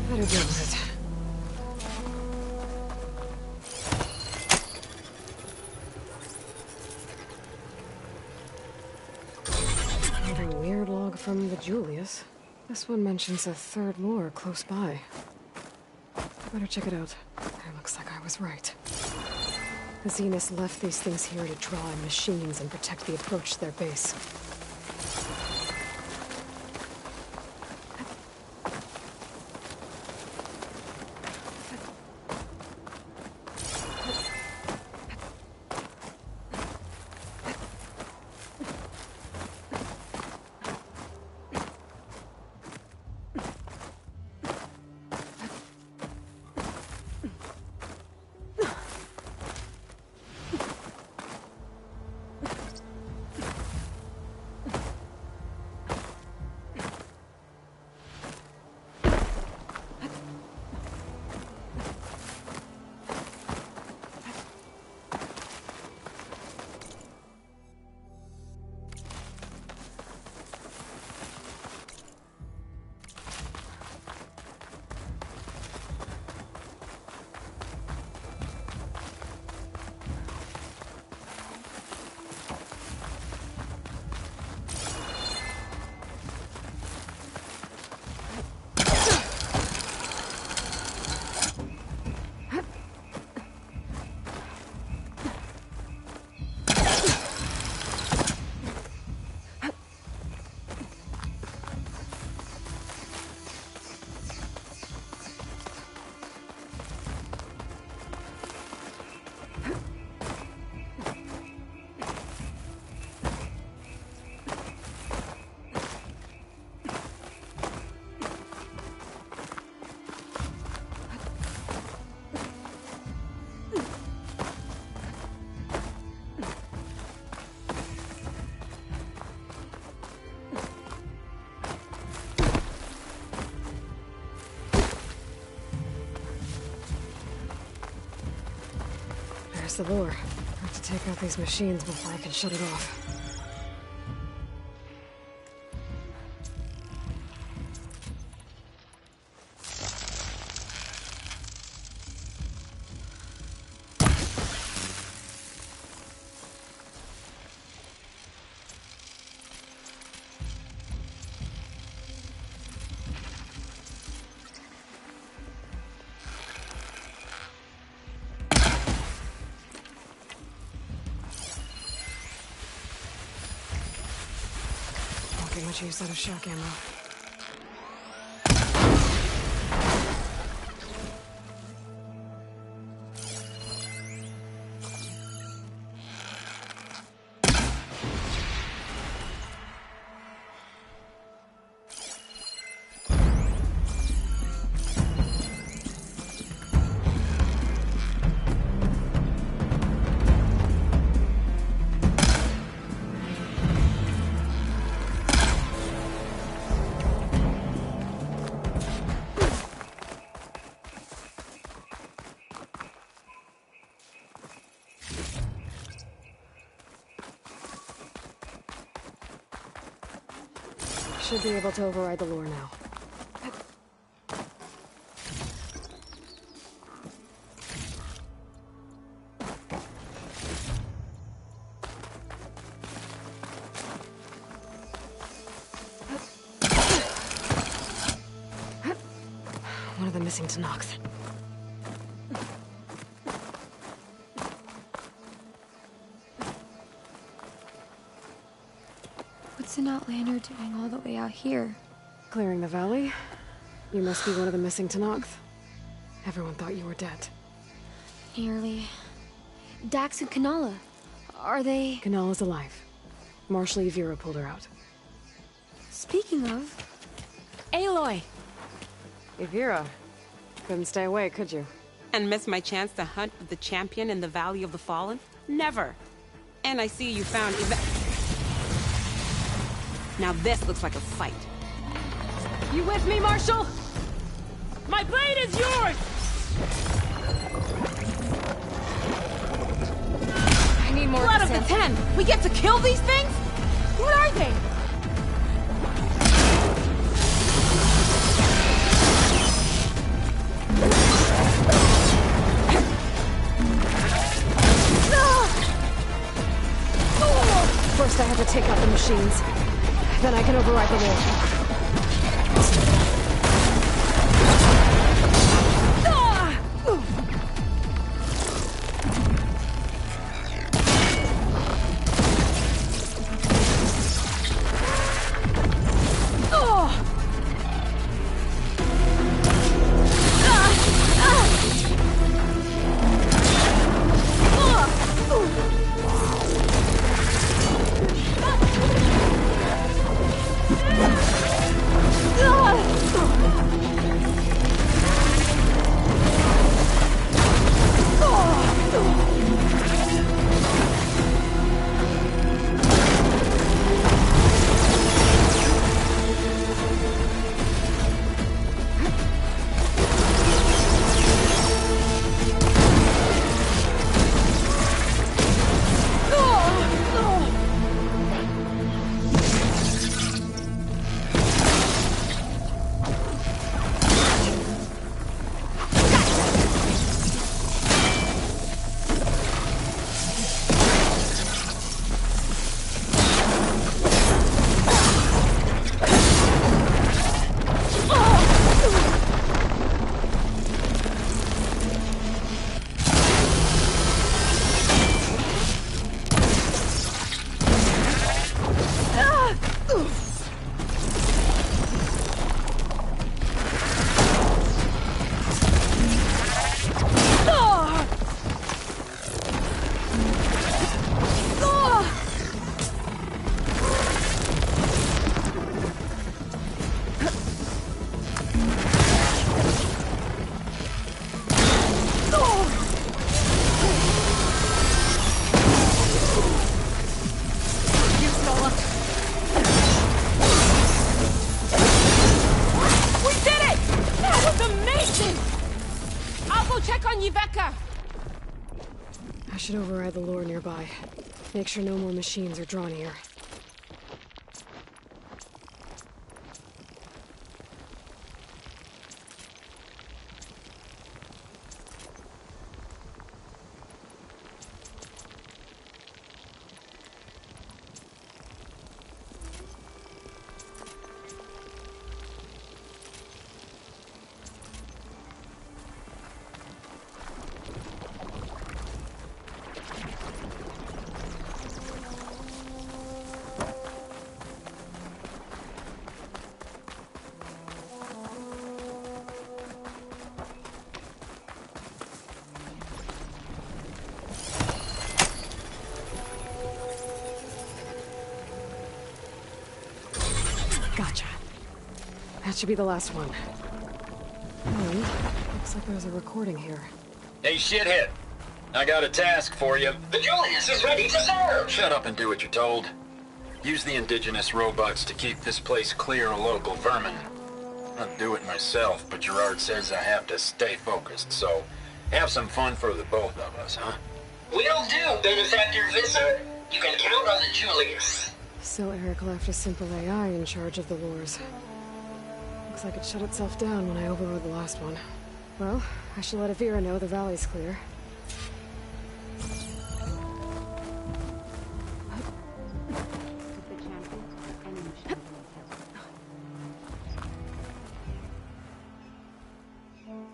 Better deal with it. Another weird log from the Julius. This one mentions a third lure close by. Better check it out. It looks like I was right. The Zeniths left these things here to draw in machines and protect the approach to their base. That's the lure. I have to take out these machines before I can shut it off. Much use out of shock ammo. Should be able to override the lure now. One of the missing Tanox. What's an Outlander doing all the way out here? Clearing the valley? You must be one of the missing Tanox. Everyone thought you were dead. Nearly. Dax and Kanala. Are they... Kanala's alive. Marshal Yvira pulled her out. Speaking of... Aloy! Yvira. Couldn't stay away, could you? And miss my chance to hunt with the champion in the Valley of the Fallen? Never. And I see you found Now this looks like a fight. You with me, Marshal? My blade is yours! I need more Blood of the 10! We get to kill these things? What are they? First I have to take out the machines. Then I can override the lure. I should override the lore nearby. Make sure no more machines are drawn here. Gotcha. That should be the last one. And looks like there's a recording here. Hey, shithead. I got a task for you. The Julius is ready to serve! Shut up and do what you're told. Use the indigenous robots to keep this place clear of local vermin. I'd do it myself, but Gerard says I have to stay focused, so have some fun for the both of us, huh? Will do, Benefactor Visser. You can count on the Julius. So Eric left a simple AI in charge of the wars. Looks like it shut itself down when I overrode the last one. Well, I should let Avira know the valley's clear.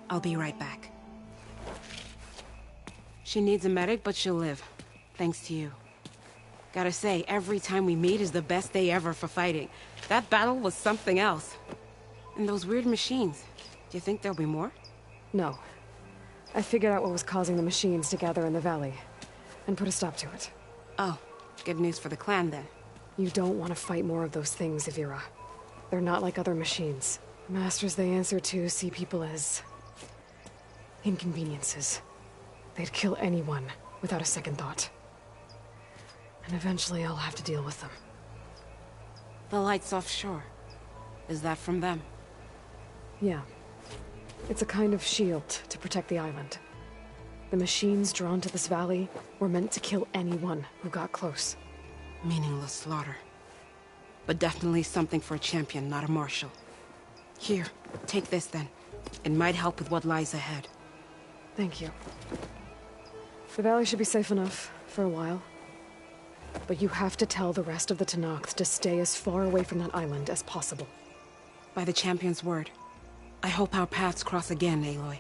I'll be right back. She needs a medic, but she'll live. Thanks to you. Gotta say, every time we meet is the best day ever for fighting. That battle was something else. And those weird machines. Do you think there'll be more? No. I figured out what was causing the machines to gather in the valley, and put a stop to it. Oh, good news for the clan then. You don't want to fight more of those things, Avira. They're not like other machines. The masters they answer to see people as inconveniences. They'd kill anyone without a second thought. And eventually I'll have to deal with them. The lights offshore. Is that from them? Yeah. It's a kind of shield to protect the island. The machines drawn to this valley were meant to kill anyone who got close. Meaningless slaughter. But definitely something for a champion, not a marshal. Here, take this then. It might help with what lies ahead. Thank you. The valley should be safe enough, for a while. But you have to tell the rest of the Tenakth to stay as far away from that island as possible. By the champion's word. I hope our paths cross again, Aloy.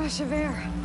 rush of air.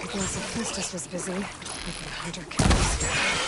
guess Hephaestus was busy making hunter killers.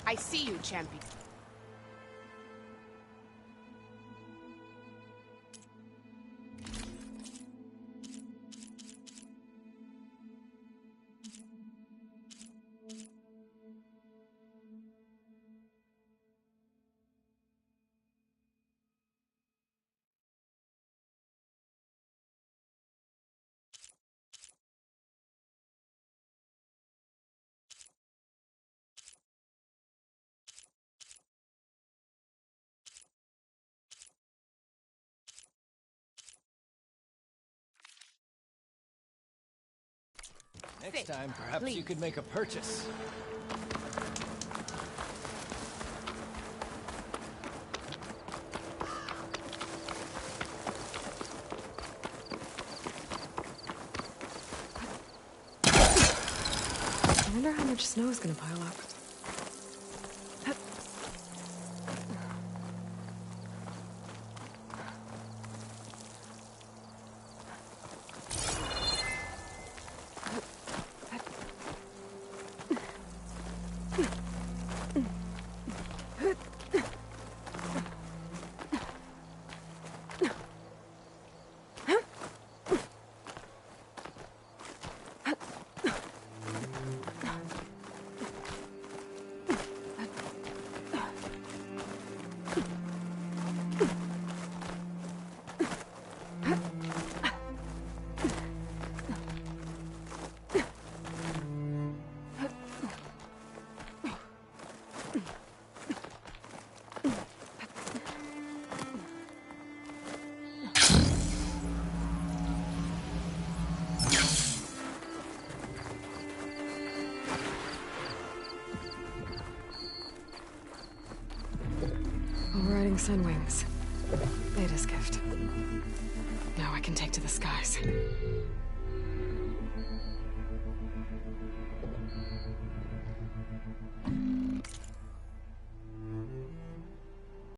I see you, champion. Next time, perhaps you could make a purchase. I wonder how much snow is gonna pile up. Overriding Sunwings. Beta's gift. Now I can take to the skies.